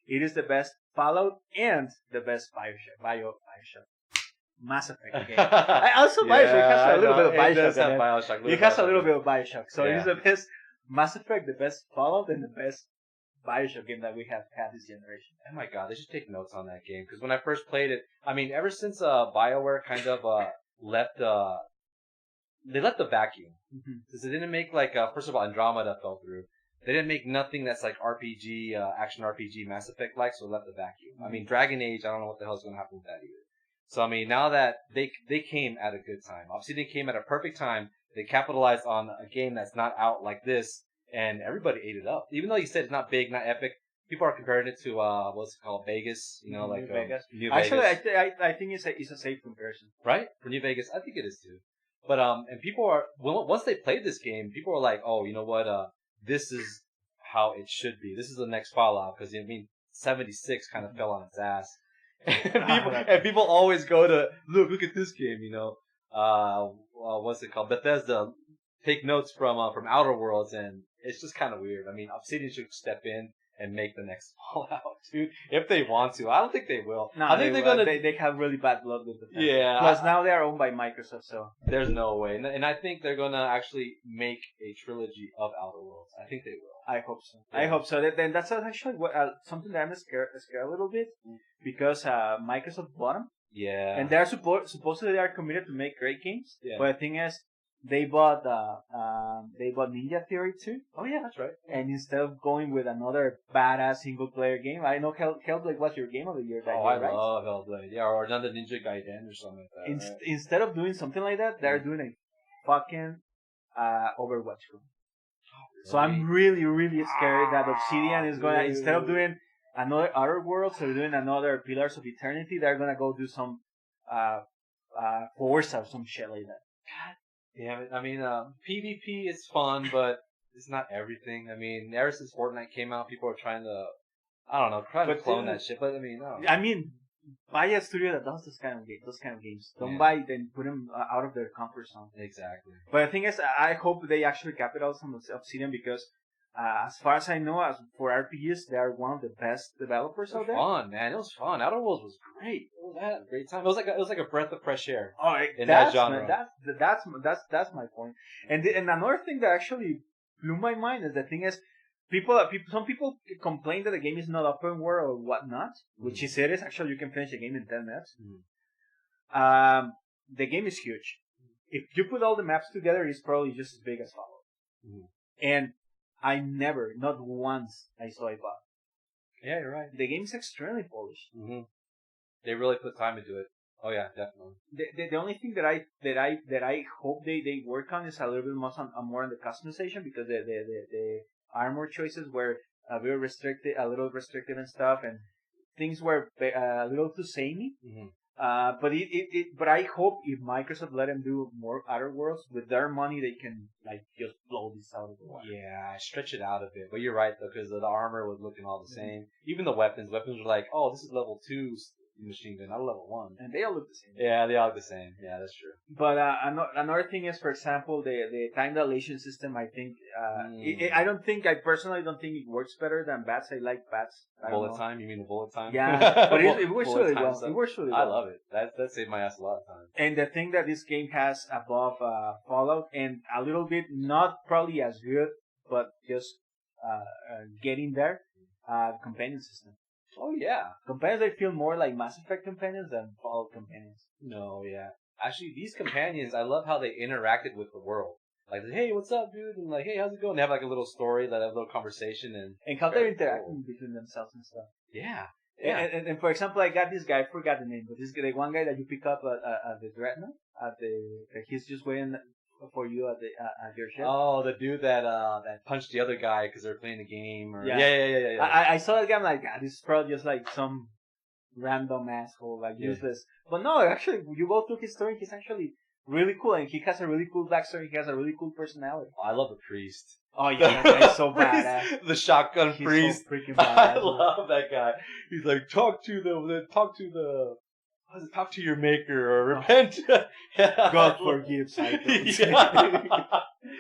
it is the best Fallout and the best Bioshock. Mass Effect game. Also, Bioshock has a little bit of Bioshock. It has a little bit of Bioshock. So it is the best Mass Effect, the best Fallout, and the best Bioshock game that we have had this generation. Oh my god, they should take notes on that game. Because when I first played it, I mean, ever since BioWare kind of left they left the vacuum. Because they didn't make, like, first of all, Andromeda fell through. They didn't make nothing that's like RPG, action RPG Mass Effect like, so it left the vacuum. I mean, Dragon Age, I don't know what the hell's going to happen with that either. So, I mean, now that they came at a good time. Obsidian came at a perfect time. They capitalized on a game that's not out like this, and everybody ate it up. Even though you said it's not big, not epic, people are comparing it to, what's it called, Vegas, you know, like New Vegas. New Actually, Vegas. I think it's a safe comparison. Right? For New Vegas, I think it is too. But, and people are, once they played this game, people are like, oh, you know what, this is how it should be. This is the next Fallout, because, I mean, 76 kind of fell on its ass. And people always go to, look at this game, you know, what's it called? Bethesda, take notes from Outer Worlds, and it's just kind of weird. I mean, Obsidian should step in and make the next Fallout, dude, if they want to. I don't think they will. No, I think they're gonna. They have really bad blood with Bethesda. Yeah. Plus now they are owned by Microsoft, so there's no way. And I think they're gonna actually make a trilogy of Outer Worlds. I think they will. I hope so. Yeah. I hope so. Then that's actually something that I'm scared a little bit because Microsoft bought them. Yeah. And they're supposedly they are committed to make great games. Yeah. But the thing is, they bought Ninja Theory 2. Oh yeah, that's right. And instead of going with another badass single player game, I know Hellblade was your game of the year that year, I right? love Hellblade. Yeah, or another Ninja Gaiden or something like that. Instead of doing something like that, they're doing a fucking Overwatch game. So I'm really, really scared that Obsidian is gonna, instead of doing another Outer Worlds or doing another Pillars of Eternity, they're gonna go do some Forza or some shit like that. God damn it. I mean, PvP is fun, but it's not everything. I mean, ever since Fortnite came out, people are trying to, I don't know, try to clone that shit, but I mean, no. I mean, buy a studio that does those kind of games. Don't buy and put them out of their comfort zone. Exactly. But the thing is, I hope they actually capitalize on Obsidian because, as far as I know, for RPGs, they are one of the best developers out there. Fun, man. It was fun. Outer Worlds was great. I had a great time. It was like a breath of fresh air. Oh, in that genre. Man, that's my point. And another thing that actually blew my mind is the thing is, some people complain that the game is not open world or whatnot, which is it is. Actually, you can finish the game in 10 minutes. The game is huge. If you put all the maps together, it's probably just as big as Fallout. And I never, not once, I saw a bug. Yeah, you're right. The game is extremely polished. They really put time into it. Oh yeah, definitely. The only thing that I hope they work on is a little bit more on the customization because the armor choices were a little restrictive and stuff, and things were a little too samey. But I hope if Microsoft let them do more Outer Worlds with their money, they can like just blow this out of the water. Yeah, stretch it out a bit. But you're right though, because the armor was looking all the same. Even the weapons were like, oh, this is level 2 machine gun, not level 1. And they all look the same. Yeah, they all look the same. Yeah, that's true. But another thing is, for example, the time dilation system. I think I personally don't think it works better than bats. I like bats. Bullet time? You mean the bullet time? Yeah, but it works really well. Stuff. It works really well. I love it. That saved my ass a lot of time. And the thing that this game has above Fallout, and a little bit, not probably as good, but just getting there, companion system. Oh yeah, companions I feel more like Mass Effect companions than Fallout companions. No, yeah. Actually, these companions, I love how they interacted with the world. Like, hey, what's up, dude? And like, hey, how's it going? They have like a little story, that have a little conversation, and how they're interacting between themselves and stuff. Yeah. Yeah. And for example, I got this guy, I forgot the name, but this the one guy that you pick up at the Dreadnought, he's just waiting for you at your ship. Oh, the dude that punched the other guy because they're playing the game. Or... Yeah. I saw that guy. I'm like, God, this is probably just like some random asshole, like useless. But no, actually, you go through his story. He's actually really cool, and he has a really cool backstory. He has a really cool personality. Oh, I love the priest. Oh yeah, that guy's so badass. The shotgun He's priest. So freaking badass. I love that guy. He's like, talk to your maker or repent. God forgives. Oh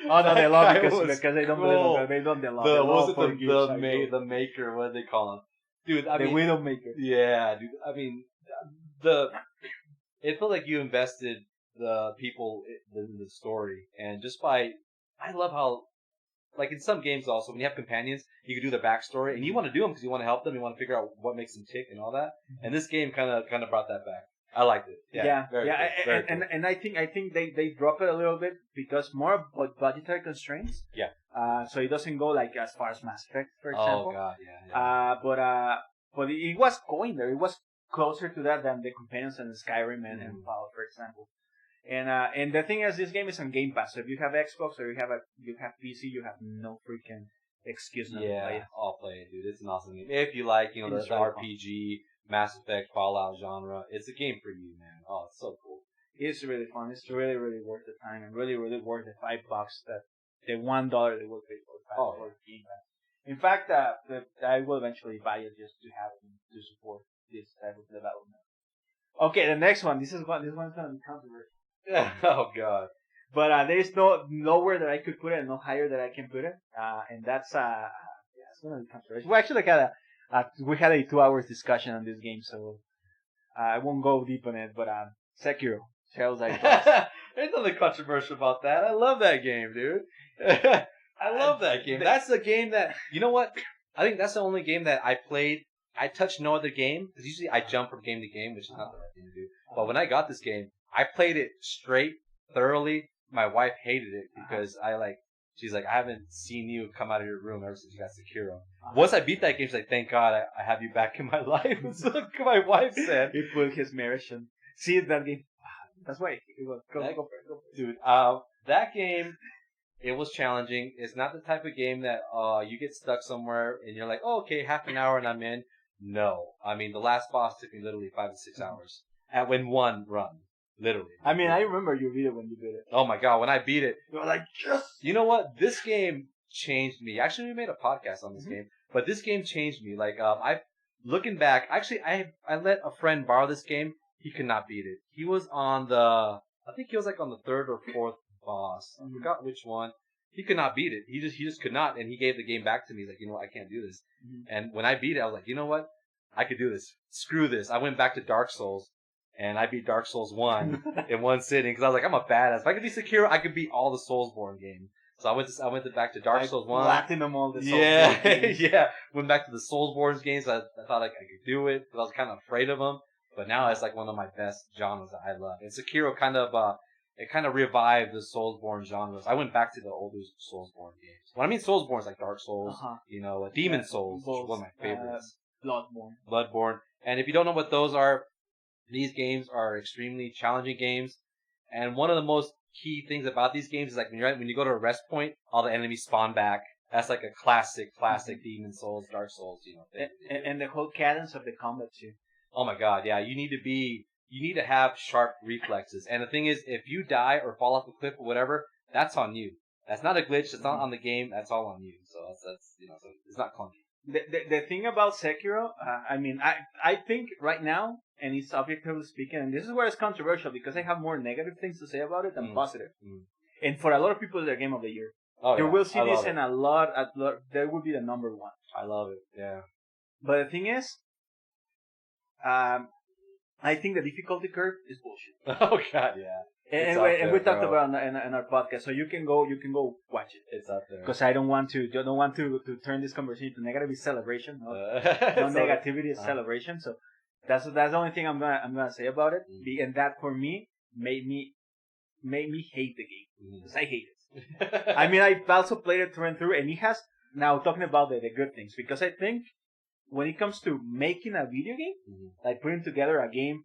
no, they love because they don't believe him. They don't. They love. The maker? What do they call him? Dude, I mean, the Widowmaker. Yeah, dude. I mean, it felt like you invested the people in the story, and I love how, like in some games also, when you have companions, you can do the backstory, and you want to do them because you want to help them, you want to figure out what makes them tick and all that. And this game kind of brought that back. I liked it. Yeah. Very cool. And I think they drop it a little bit because more budgetary constraints. Yeah. So it doesn't go like as far as Mass Effect, for example. Oh god, yeah. But it was going there. It was closer to that than the companions and Skyrim and Fallout, for example. And the thing is, this game is on Game Pass. So if you have Xbox or you have PC, you have no freaking excuse not to play it. I'll play it, dude. It's an awesome game. If you like, the RPG, Mass Effect, Fallout genre, it's a game for you, man. Oh, it's so cool. It's really fun. It's really, really worth the time and really, really worth the $5 that the $1 they will pay for Game Pass. In fact, I will eventually buy it just to have it to support this type of development. Okay, the next one. This one's gonna be controversial. Oh god. But there's nowhere that I could put it, and no higher that I can put it. And that's it's gonna be controversial. We actually had a 2 hours discussion on this game, so I won't go deep on it. But Sekiro, Trails I Trust. There's nothing controversial about that. I love that game, dude. I love that game. That's the game that, you know what? I think that's the only game that I played. I touched no other game, because usually I jump from game to game, which is not the right thing to do. But when I got this game, I played it straight, thoroughly. My wife hated it because she's like, I haven't seen you come out of your room ever since you got Sekiro. Once I beat that game, she's like, thank God I have you back in my life. That's what my wife said. It put his marriage in. See that game? That's why it was. Go for it. Dude, that game, it was challenging. It's not the type of game that you get stuck somewhere and you're like, oh, okay, half an hour and I'm in. No. I mean, the last boss took me literally 5 to 6 hours. In one run. Literally. I mean, I remember you beat it when you beat it. Oh my god, when I beat it. You were like, yes! You know what? This game changed me. Actually, we made a podcast on this game. But this game changed me. Like, looking back, actually, I let a friend borrow this game. He could not beat it. He was on I think he was like on the 3rd or 4th boss. I forgot which one. He could not beat it. He just could not, and he gave the game back to me. He's like, you know what, I can't do this. And when I beat it, I was like, you know what? I could do this. Screw this. I went back to Dark Souls, and I beat Dark Souls 1 in one sitting, because I was like, I'm a badass. If I could be Sekiro, I could beat all the Soulsborne games. So I went back to Dark Souls 1. Platinum all the Soulsborne games. Yeah. Went back to the Soulsborne games. I thought I could do it, because I was kind of afraid of them. But now it's like one of my best genres that I love. And Sekiro kind of revived the Soulsborne genres. I went back to the older Soulsborne games. When I mean Soulsborne, it's like Dark Souls, Demon Souls, which is one of my favorites. Bloodborne. And if you don't know what those are, these games are extremely challenging games. And one of the most key things about these games is like when you go to a rest point, all the enemies spawn back. That's like a classic Demon Souls, Dark Souls, thing. And the whole cadence of the combat too. Oh my god, yeah, you need to be you need to have sharp reflexes. And the thing is, if you die or fall off a cliff or whatever, that's on you. That's not a glitch. It's not on the game. That's all on you. So that's so it's not clunky. The thing about Sekiro, I think right now, and it's objectively speaking, and this is where it's controversial because I have more negative things to say about it than positive. And for a lot of people, it's their game of the year. Oh, you will see this in a lot. There will be the number one. I love it. Yeah. But the thing is, I think the difficulty curve is bullshit. Oh God, yeah. And we talked about it in our podcast, so you can go watch it. It's up there. Because I don't want to turn this conversation to negative. It's celebration, no negativity. It's celebration. So that's the only thing I'm gonna say about it. And that for me made me hate the game because I hate it. I mean, I also played it through and through, and it has now talking about the good things because I think when it comes to making a video game, like putting together a game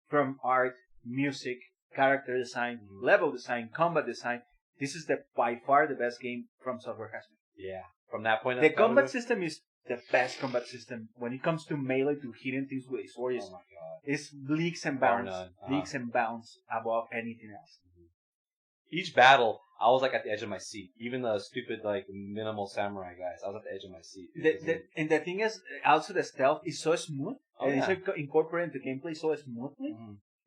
from art, music, character design, level design, combat design, this is by far the best game From Software has made. Yeah. From that point, the combat system is the best combat system when it comes to melee to hitting things with a sword. Oh my God. It's leagues and bounds, leagues and bounds above anything else. Each battle, I was like at the edge of my seat. Even the stupid like minimal samurai guys, I was at the edge of my seat. And the thing is, also the stealth is so smooth, and it's incorporated into gameplay so smoothly.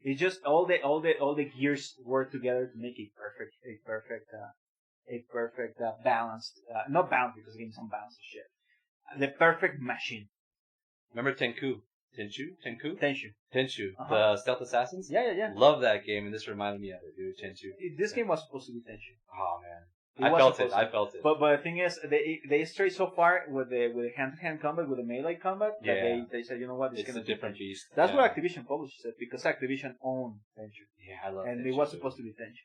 It's just all the gears work together to make a perfect balanced, not balanced because the game's unbalanced as shit. The perfect machine. Remember Tenchu? The stealth assassins? Yeah. Love that game, and this reminded me of it, dude. Tenchu. This game was supposed to be Tenchu. Oh man, I felt it. But the thing is, they stray so far with the hand-to-hand combat, with the melee combat, that they said, you know what, it's a different beast. That's what Activision published it because Activision owned Tenchu. Yeah, I love it. And it was supposed to be Tenchu.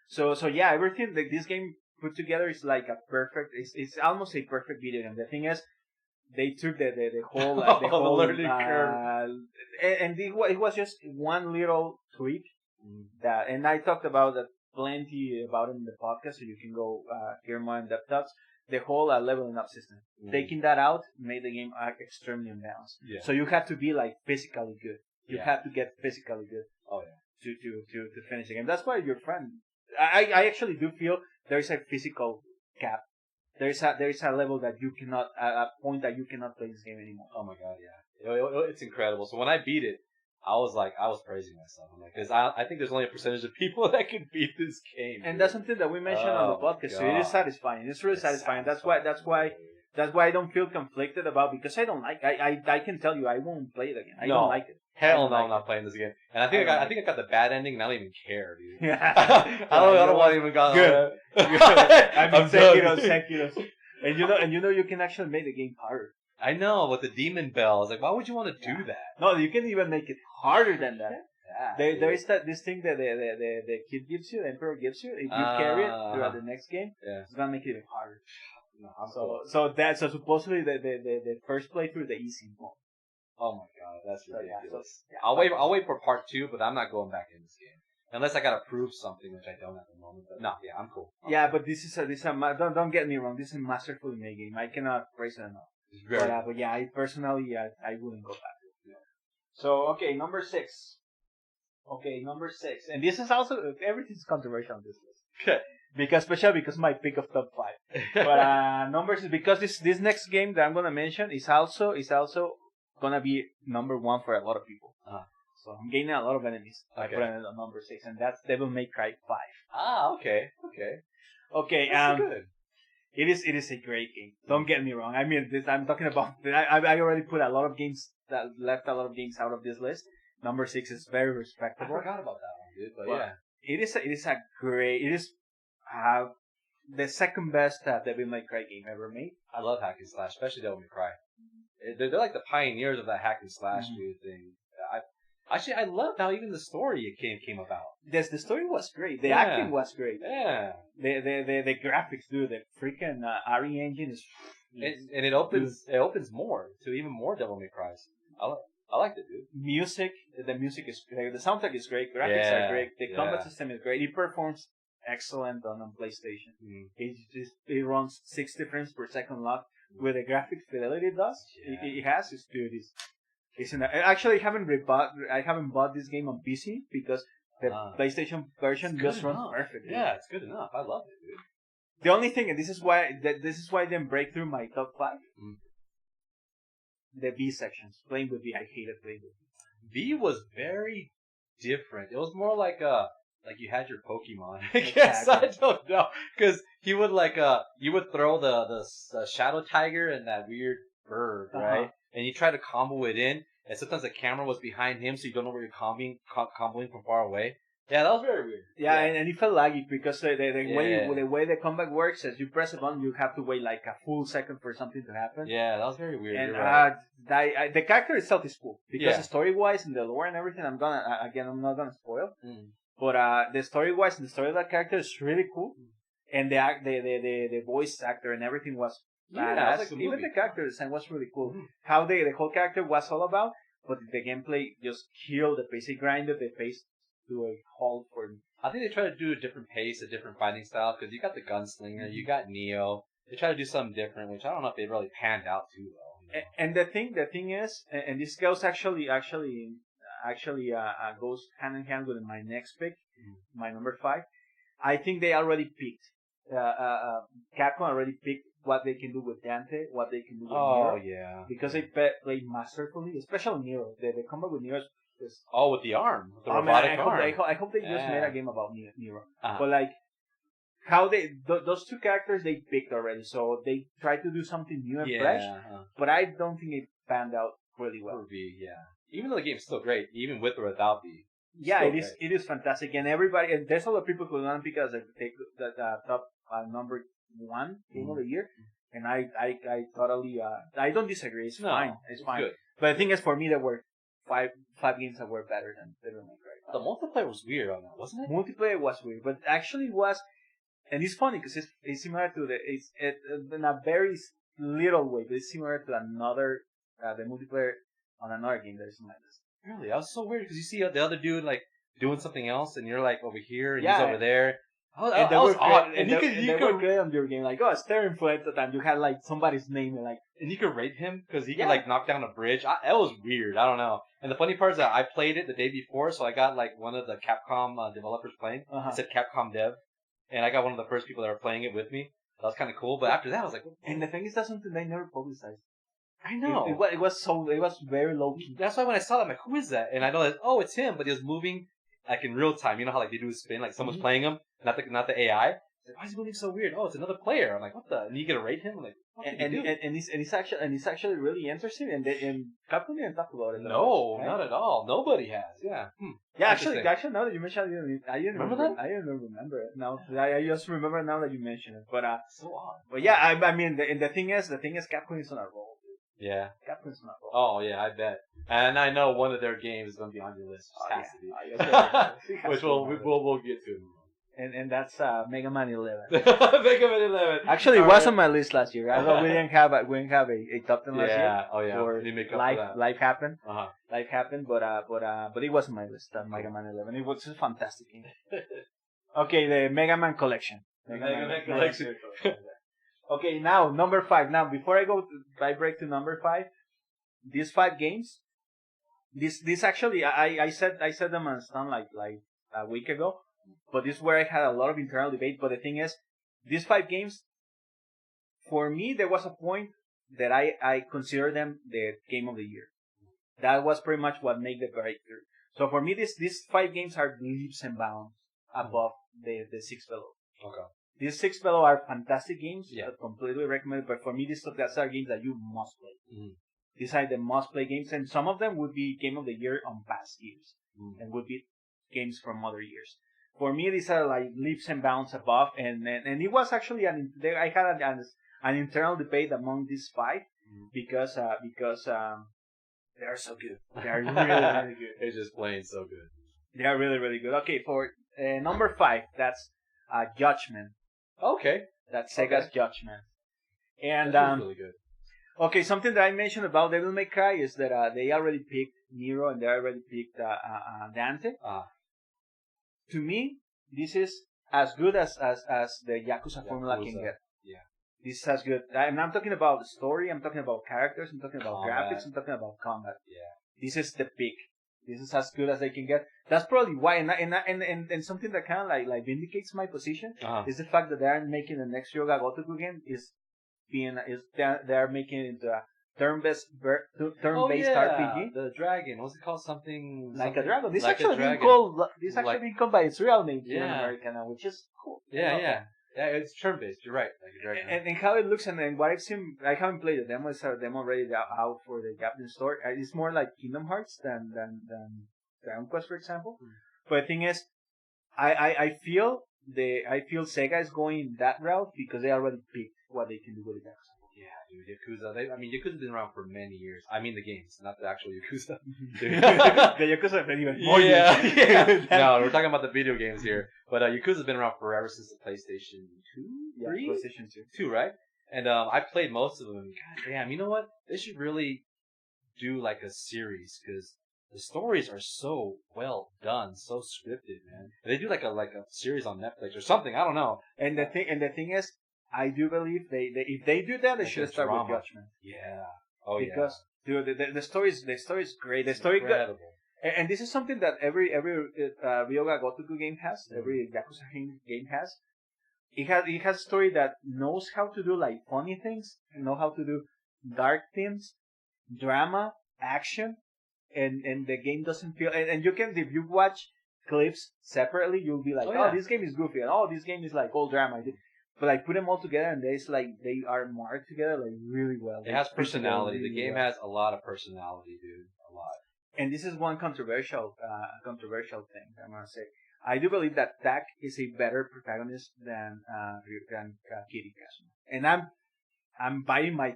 So yeah, everything that this game put together is like a perfect. It's almost a perfect video game. The thing is, they took the whole the whole learning curve, and it was just one little tweak that, and I talked about that plenty about it in the podcast, so you can go hear more in depth thoughts. The whole leveling up system, taking that out, made the game extremely unbalanced. Yeah. So you had to be like physically good. You had to get physically good. Oh yeah. To finish the game. That's why your friend. I actually do feel there is a physical cap. There is a level that you cannot, a point that you cannot play this game anymore. Oh my God, yeah. It's incredible. So when I beat it, I was praising myself. I'm like, because I think there's only a percentage of people that can beat this game. And that's something that we mentioned on the podcast. So it is satisfying. It's really satisfying. That's why I don't feel conflicted about, because I don't like. I can tell you I won't play it again. I don't like it. Hell no, I'm not playing this again. And I think I got the bad ending, and I don't even care, dude. I don't want to even go. Good. I mean, Sekiros. And you can actually make the game harder. I know, with the demon bells. Like, why would you want to do that? No, you can even make it harder than that. Yeah, there is this thing that the kid gives you, the emperor gives you. If you carry it throughout the next game, it's gonna make it even harder. No, so supposedly the first playthrough, the easy mode. Oh my God, that's ridiculous. I'll wait for part 2, but I'm not going back in this game unless I gotta prove something, which I don't at the moment. But no, I'm cool. But this is don't get me wrong. This is a masterfully made game. I cannot praise it enough. But yeah, I personally I wouldn't go back. Yeah. So number 6. And this is also, everything's controversial on this list. Especially because my pick of top 5. But number 6, because this next game that I'm gonna mention is also gonna be number 1 for a lot of people. So I'm gaining a lot of enemies. I put it on number 6, and that's Devil May Cry 5. Okay. That's good. It is a great game. Don't get me wrong. I mean, I'm talking about. I already put a lot of games left a lot of games out of this list. Number 6 is very respectable. I forgot about that one, dude. But yeah, it is a great. It is the second best Devil May Cry game ever made. I love hack and slash, especially Devil May Cry. They're like the pioneers of that hack and slash dude thing. I love how even the story came about. The story was great. The acting was great. Yeah. The graphics, dude. The freaking RE engine is. And it opens more to even more Devil May Cries. I liked it, dude. The music is great. The soundtrack is great. Graphics are great. The combat system is great. It performs excellent on PlayStation. It runs 60 frames per second locked with the graphic fidelity it does. It has its beauties. Actually, I haven't bought this game on PC because the PlayStation version just runs perfectly. Yeah, it's good enough. I love it, dude. The only thing, and this is why it didn't break through my top 5. The V sections. Playing with V, I hated playing with V. V was very different. It was more like you had your Pokemon. I guess I don't know, because he would you would throw the Shadow Tiger and that weird bird, right? And you try to combo it in, and sometimes the camera was behind him, so you don't know where you're comboing from far away. Yeah, that was very weird. Yeah, and it felt laggy because the way the combat works, as you press a button, you have to wait like a full second for something to happen. Yeah, that was very weird. And right. the character itself is cool because story-wise and the lore and everything, I'm not gonna spoil. But the story-wise and the story of that character is really cool, and the voice actor and everything was badass. Like even the character design was really cool. How the whole character was all about, but the gameplay just killed the pace. It grinded the pace to a halt for me. I think they try to do a different pace, a different fighting style, because you got the gunslinger, you got Neo. They try to do something different, which I don't know if they really panned out too well. You know? And the thing is, and this goes actually goes hand in hand with my next pick, my number 5. I think they already picked. Capcom already picked what they can do with Dante, what they can do with Nero. Oh yeah. Because they played masterfully, especially Nero. The combat with Nero is with the arm, the robotic arm. I hope they just made a game about Nero. But like how those two characters they picked already, so they tried to do something new and fresh. But I don't think it panned out really well. For V, even though the game's still great, even with or without V. Yeah, it is fantastic, and everybody, and there's a lot of people who want to pick as the top number 1 game of the year, and I totally I don't disagree. It's fine. It's fine. Good. But the thing is, for me, there were five games that were better than Devil May Cry. The multiplayer was weird on that, wasn't it? Multiplayer was weird, but actually was, and it's funny because it's similar to it's in a very little way, but it's similar to another the multiplayer on another game that is in my list. Really, that was so weird because you see the other dude like doing something else, and you're like over here, and he's over there. That was odd. And you could great on your game, like staring for it, and you had like somebody's name, and you could rate him because he could like knock down a bridge. That was weird. I don't know. And the funny part is that I played it the day before, so I got like one of the Capcom developers playing. It said Capcom Dev, and I got one of the first people that were playing it with me. That was kind of cool. But after that, I was like, and the thing is, that's something they never publicized. I know. It was very low key. That's why when I saw that, I'm like, who is that? And I know that it's him, but he was moving like in real time. You know how like they do a spin, like someone's playing him, not the AI. Like, why is he moving so weird? Oh, it's another player. I'm like, what the? And you get to rate him? I'm like, and it's actually really interesting. And Capcom didn't talk about it. No, right? Not at all. Nobody has. Yeah. Yeah. Actually, now that you mentioned it, I didn't remember that. I didn't remember it. No, I just remember now that you mentioned it. But so odd. But yeah, I mean, the thing is, Capcom is on a roll. Yeah. Capcom's on a roll. Oh yeah, I bet. And I know one of their games is going to be on your list. Has to be. Which we'll get to. And that's Mega Man 11. Mega Man 11. Actually, it was on my list last year. I thought we didn't have a top 10 last year. Oh yeah. For life happened. Life happened, but it was on my list. Mega Man 11. It was a fantastic game. Okay, the Mega Man collection. Mega Man collection. Okay, now number 5. Now before I break to number 5, these 5 games. This actually I said them on Stun like a week ago. But this is where I had a lot of internal debate. But the thing is, these 5 games, for me, there was a point that I consider them the game of the year. That was pretty much what made the breakthrough. So for me, these 5 games are leaps and bounds above the 6 below. Okay. These 6 below are fantastic games. Yeah. Completely recommended. But for me, these are games that you must play. These are the must play games, and some of them would be game of the year on past years, and would be games from other years. For me, these are like leaps and bounds above, and it was actually I had an internal debate among these 5 because they are so good. They are really really good. They're just playing so good. They are really really good. Okay, for number 5, that's Judgment. Okay, that's Sega's Judgment, and that's really good. Okay, something that I mentioned about Devil May Cry is that they already picked Nero and they already picked Dante. To me, this is as good as the Yakuza formula can get. Yeah. This is as good. And I'm talking about the story, I'm talking about characters, I'm talking about graphics, I'm talking about combat. Yeah. this is the peak. This is as good as they can get. That's probably why, and something that kind of like vindicates my position is the fact that they are making the next Ryoga Gotoku game they're making it into a turn-based RPG. The dragon. What's it called? Something like a dragon. This like actually being called. This actually being called by its real name here in America now, which is cool. Yeah. It's turn-based. You're right. Like a dragon. And how it looks and what I've seen, I haven't played the demo. It's a demo already out for the Japanese store. It's more like Kingdom Hearts than Dragon Quest, for example. But the thing is, I feel Sega is going that route because they already picked what they can do with the Yakuza. Yeah, dude, Yakuza. Yakuza's been around for many years. I mean, the games, not the actual Yakuza. The Yakuza have been even more years. Yeah. No, we're talking about the video games here. But Yakuza's been around forever since the PlayStation 2, 3? PlayStation 2. 2, right? And I played most of them. God damn, you know what? They should really do like a series because the stories are so well done, so scripted, man. They do like a series on Netflix or something. I don't know. And the thing is, I do believe if they do that, they should start with Judgment. Yeah. Because dude, the story is great. The story incredible. And this is something that every Ryoga Gotoku game has. Every Yakuza game has. It has a story that knows how to do like funny things, know how to do dark things, drama, action, and the game doesn't feel. And you can, if you watch clips separately, you'll be like, this game is goofy, and this game is like all drama. But like put them all together, and they are marked together like really well. It has personality. The game has a lot of personality, dude. A lot. And this is one controversial thing I'm gonna say. I do believe that Tak is a better protagonist than Kiri Kazuma. And I'm biting my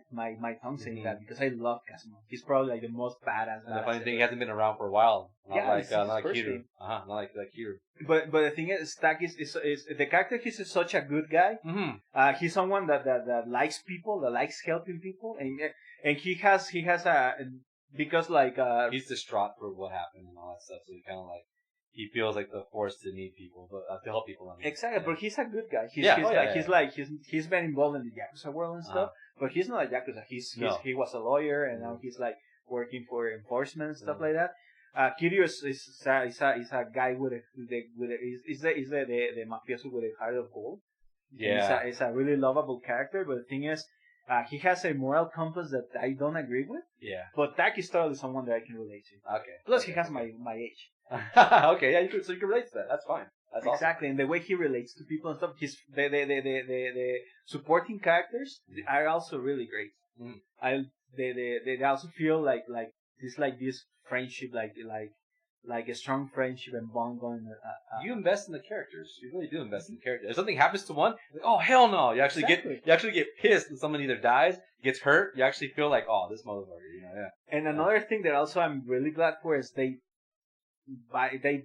tongue saying that because I love Kazuma. He's probably like the most badass. And the funny thing, he hasn't been around for a while. Not like Kiru. Not like Kiru. But the thing is, Tak is the character. He's such a good guy. Mm-hmm. He's someone that likes people, that likes helping people, and he has a because like he's distraught for what happened and all that stuff. So he feels like the force to need people, to help people. Exactly, but he's a good guy. He's been involved in the Yakuza world and stuff, but he's not a Yakuza. He was a lawyer, and now he's like working for enforcement and stuff like that. Kiryu is a guy with the mafioso with a heart of gold. Yeah, it's a really lovable character, but the thing is, he has a moral compass that I don't agree with. Yeah. But Tak is totally someone that I can relate to. Okay. Plus, he has my age. Okay, yeah, you can relate to that. That's fine. That's exactly, awesome. And the way he relates to people and stuff, the supporting characters are also really great. Mm. They also feel like this friendship, like a strong friendship and bond going. You invest in the characters. You really do invest in the characters. If something happens to one, like, oh hell no! You actually get pissed when someone either dies, gets hurt. You actually feel like, oh, this motherfucker, yeah. And another thing that also I'm really glad for is they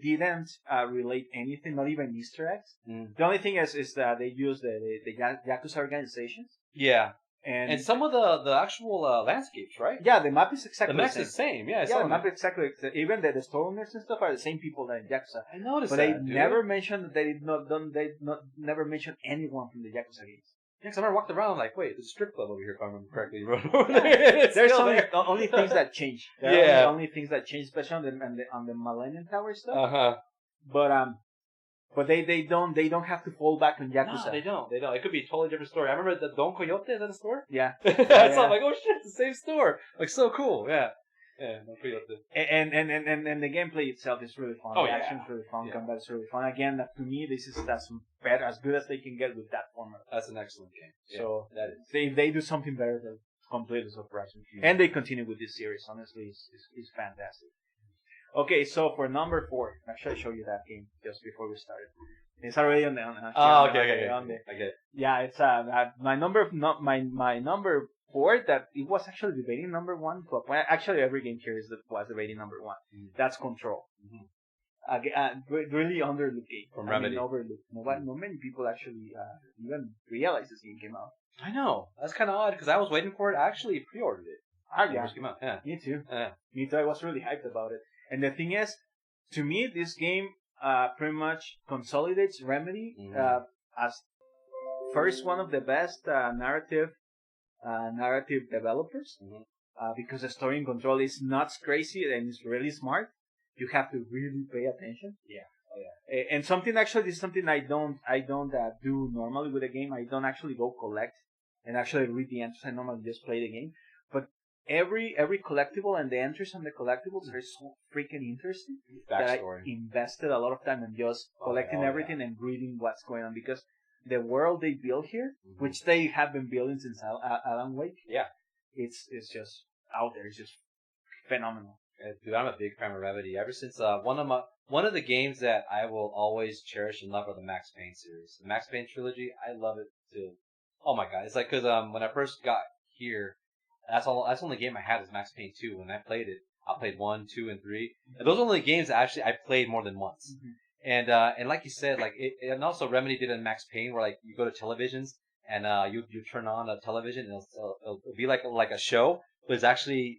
didn't relate anything, not even Easter eggs. Mm. The only thing is that they use the Yakuza organizations. Yeah. And some of the actual landscapes, right? Yeah, the map is exactly the map's the same. Yeah, the map is exactly even the store owners and stuff are the same people that in Yakuza. I noticed but that. But they never mentioned never mentioned anyone from the Yakuza games. Yeah, because I walked around like, wait, there's a strip club over here, if I remember correctly. There's only things that change. There are only things that change, especially on the Millennium Tower stuff. But they don't have to fall back on Yakuza. No, they don't. It could be a totally different story. I remember the Don Coyote, is that a store? Yeah. So I'm like, oh shit, it's the same store. Like, so cool. Yeah. Yeah, Don Coyote. And the gameplay itself is really fun. Oh, the action is really fun. Yeah. Combat is really fun. Again, to me, that's better, as good as they can get with that format. That's an excellent game. Yeah, so that is. If they do something better, they'll completely surprise me. Mm-hmm. And they continue with this series. Honestly, it's fantastic. Okay, so for number 4, actually I showed you that game just before we started. It's already on the. Okay. Yeah, it's my number 4 that it was actually the rating number 1 to a point. Actually, every game here was the rating number 1. Mm-hmm. That's Control. Mm-hmm. Really underlooked game. From Remedy. Overlooked. Not many people actually even realized this game came out. I know. That's kind of odd because I was waiting for it. I actually pre-ordered it. Yeah. It came out. Yeah. Me too. Yeah. Me too. I was really hyped about it. And the thing is, to me, this game pretty much consolidates Remedy as first one of the best narrative developers, because the story in Control is not crazy and it's really smart. You have to really pay attention. Yeah. Oh yeah. And something actually, this is something I don't do normally with a game. I don't actually go collect and actually read the answers. I normally just play the game. But every collectible and the entries on the collectibles are so freaking interesting that I invested a lot of time in just collecting everything and reading what's going on, because the world they build here, which they have been building since Alan Wake, it's just out there. It's just phenomenal. Dude, I'm a big fan of Remedy. Ever since one of the games that I will always cherish and love are the Max Payne series. The Max Payne trilogy, I love it too. Oh my god, it's like because when I first got here, that's the only game I had is Max Payne 2. When I played it, I played 1, 2, and 3. And those are the only games that actually I played more than once. And like you said, like and also Remedy did it in Max Payne, where like you go to televisions and you turn on a television and it'll be like a show, but it's actually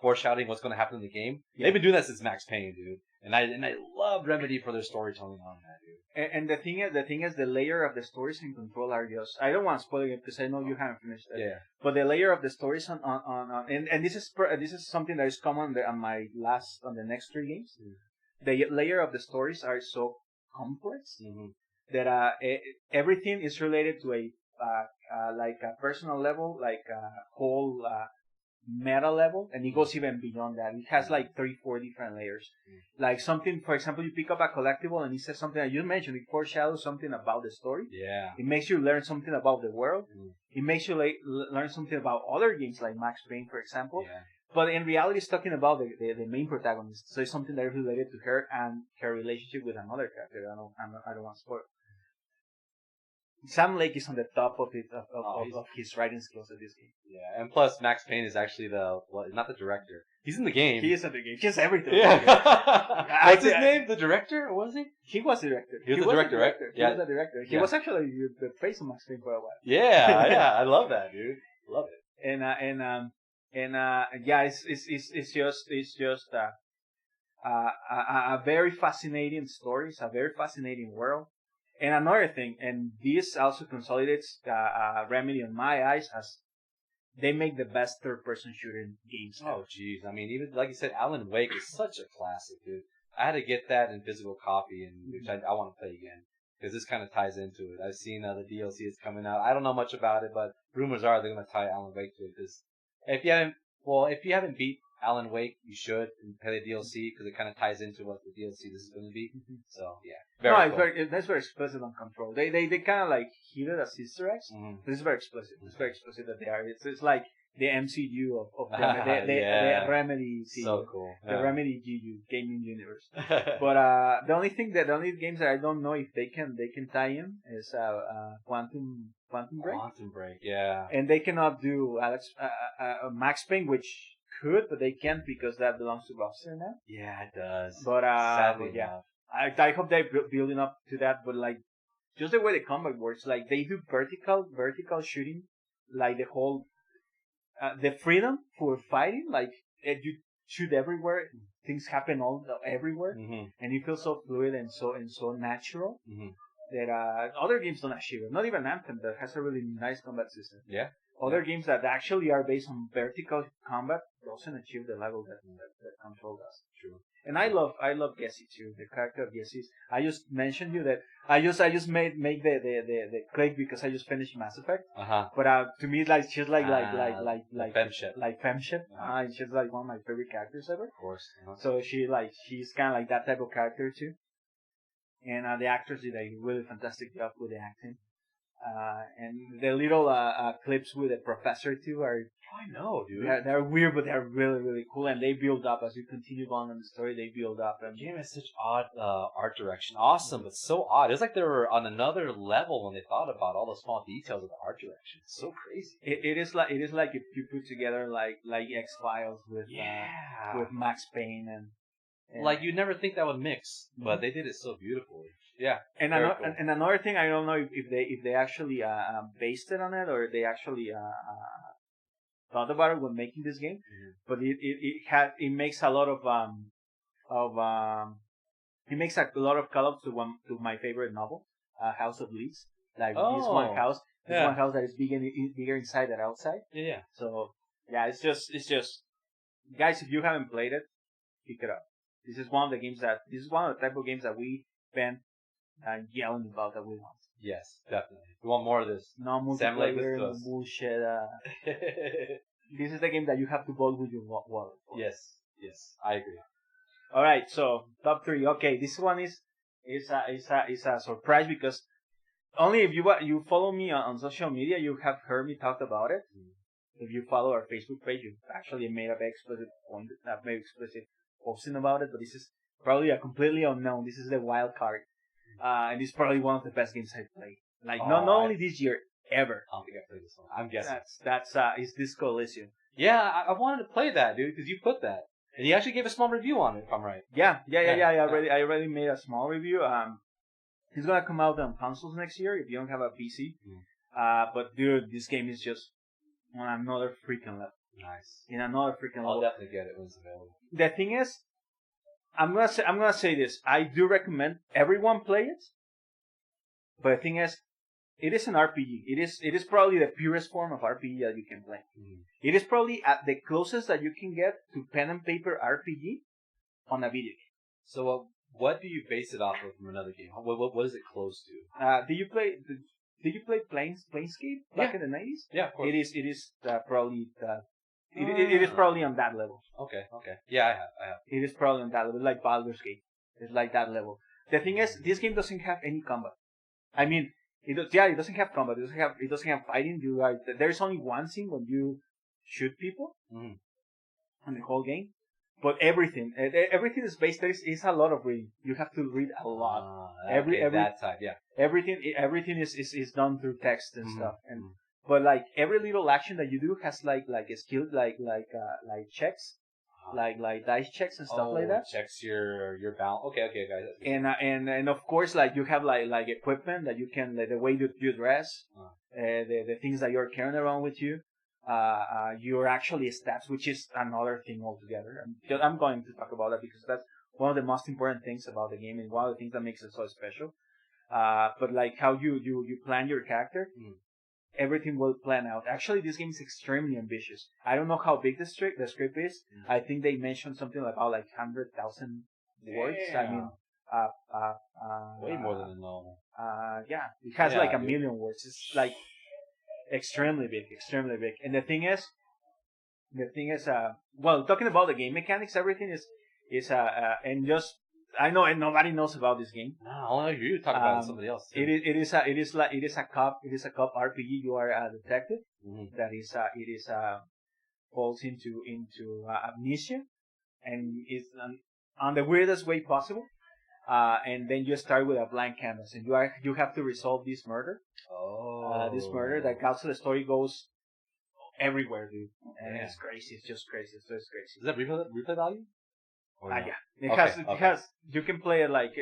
foreshadowing what's going to happen in the game. Yeah. They've been doing that since Max Payne, dude. And I love Remedy for their storytelling on that, dude. And the thing is, the layer of the stories in Control are just, I don't want to spoil it because I know you haven't finished it. Yeah. But the layer of the stories on and this is something that is common on the next 3 games. The layer of the stories are so complex that everything is related to a like a personal level, like a whole meta level, and it goes even beyond that. It has like 3-4 different layers. Like something, for example, you pick up a collectible and it says something that you mentioned. It foreshadows something about the story. Yeah. It makes you learn something about the world. It makes you learn something about other games like Max Payne, for example. Yeah. But in reality, it's talking about the main protagonist. So it's something that is related to her and her relationship with another character. I don't want to spoil. Sam Lake is on the top of his writing skills at this game. Yeah, and plus Max Payne is actually not the director. He's in the game. He is in the game. He has everything. Yeah. What's his name? The director? Or was he? He was the director. He was the director, right? He was the director. He was actually the face of Max Payne for a while. Yeah. I love that, dude. Love it. And it's just a very fascinating story. It's a very fascinating world. And another thing, and this also consolidates Remedy in my eyes, as they make the best third-person shooter games. Oh, jeez. I mean, even like you said, Alan Wake is such a classic, dude. I had to get that in physical copy, and which I want to play again, because this kind of ties into it. I've seen the DLC is coming out. I don't know much about it, but rumors are they're going to tie Alan Wake to it. Because if you haven't beat Alan Wake, you should play the DLC, because it kind of ties into what the DLC this is going to be. So yeah, cool. That's very explicit on Control. They kind of like hid it as Easter eggs. This is very explicit. It's very explicit that they are. It's like the MCU of Remedy, the Remedy. So cool. The Remedy gaming universe. But the only games that I don't know if they can tie in is Quantum Break. Quantum Break, yeah. And they cannot do Max Payne, which could, but they can't because that belongs to Rockstar now. Yeah, it does. But sadly, yeah, I hope they're building up to that. But like, just the way the combat works, like they do vertical shooting, like the whole the freedom for fighting, like you shoot everywhere, things happen everywhere, and you feel so fluid and so natural that other games don't achieve it. Not even Anthem, that has a really nice combat system. Yeah. Other games that actually are based on vertical combat doesn't achieve the level that Control does. True. And I love Jessie too. The character of Jessie. I just mentioned you that I just made the click because I just finished Mass Effect. But to me, like she's like femship. Like femship. She's like one of my favorite characters ever. Of course. So she's kind of like that type of character too. And the actors did a really fantastic job with the acting. And the little clips with the professor too are. I know, dude. They're weird, but they're really, really cool, and they build up as you continue on in the story. They build up. And the game has such odd art direction. Awesome, but so odd. It's like they were on another level when they thought about all the small details of the art direction. It's so crazy. It is like if you put together like X-Files with Max Payne and like you'd never think that would mix, but they did it so beautifully. Yeah. And another thing, I don't know if they actually based it on it or they actually thought about it when making this game, but it makes a lot of it makes a lot of call-ups to my favorite novel, House of Leaves. Like this one house that is bigger inside than outside. Yeah. So Yeah, it's just, guys, if you haven't played it, pick it up. This is one of the type of games that we spend yelling about that we want. Yes, definitely. We want more of this. No Sam, like, multiplayer, no this to bullshit. This is the game that you have to vote with your wallet for. Yes, I agree. All right, so top 3. Okay, this one is a surprise because only if you follow me on social media, you have heard me talk about it. If you follow our Facebook page, you actually made a very explicit point, very explicit posting about it. But this is probably a completely unknown. This is the wild card, and it's probably one of the best games I've played. Like not only this year, ever. I don't think I played this one. I'm guessing. That's is Disco Elysium. Yeah, I wanted to play that, dude, because you put that, and you actually gave a small review on it, if I'm right. Yeah. I already made a small review. It's gonna come out on consoles next year if you don't have a PC. But dude, this game is just on another freaking level. Nice. In another freaking level. I'll definitely get it when it's available. The thing is, I'm gonna say this. I do recommend everyone play it. But the thing is, it is an RPG. It is probably the purest form of RPG that you can play. It is probably at the closest that you can get to pen and paper RPG on a video game. So what do you base it off of from another game? What is it close to? Did you play Planescape back in the 90s? Yeah, of course. It is probably it is probably on that level. Okay. Yeah, I have. It is probably on that level, like Baldur's Gate. It's like that level. The thing is, this game doesn't have any combat. I mean, it doesn't have combat. It doesn't have fighting. There's only one scene when you shoot people in the whole game. But everything is based. Is a lot of reading. You have to read a lot. That side, yeah. Everything is done through text and stuff. And but like every little action that you do has like a skill like checks, like dice checks and stuff like that. Checks your balance. Okay, guys. And of course, like you have like equipment that you can, like the way you dress, the things that you're carrying around with you. Your actually stats, which is another thing altogether. I'm going to talk about that because that's one of the most important things about the game and one of the things that makes it so special. But like how you plan your character, everything will plan out. Actually, this game is extremely ambitious. I don't know how big the script is. I think they mentioned something about like 100,000 words. I mean, way more than normal. Yeah, it has like a million words. It's like extremely big. And the thing is, well, talking about the game mechanics, everything is and just, I know, and nobody knows about this game. No, only you talk about it to somebody else. Too. It is a cop RPG. You are a detective that falls into amnesia, and is on the weirdest way possible. And then you start with a blank canvas, and you have to resolve this murder. This murder that also the story goes everywhere, dude. And it's crazy. It's just crazy. It's just crazy. Is that replay value? Yeah. It has. You can play it like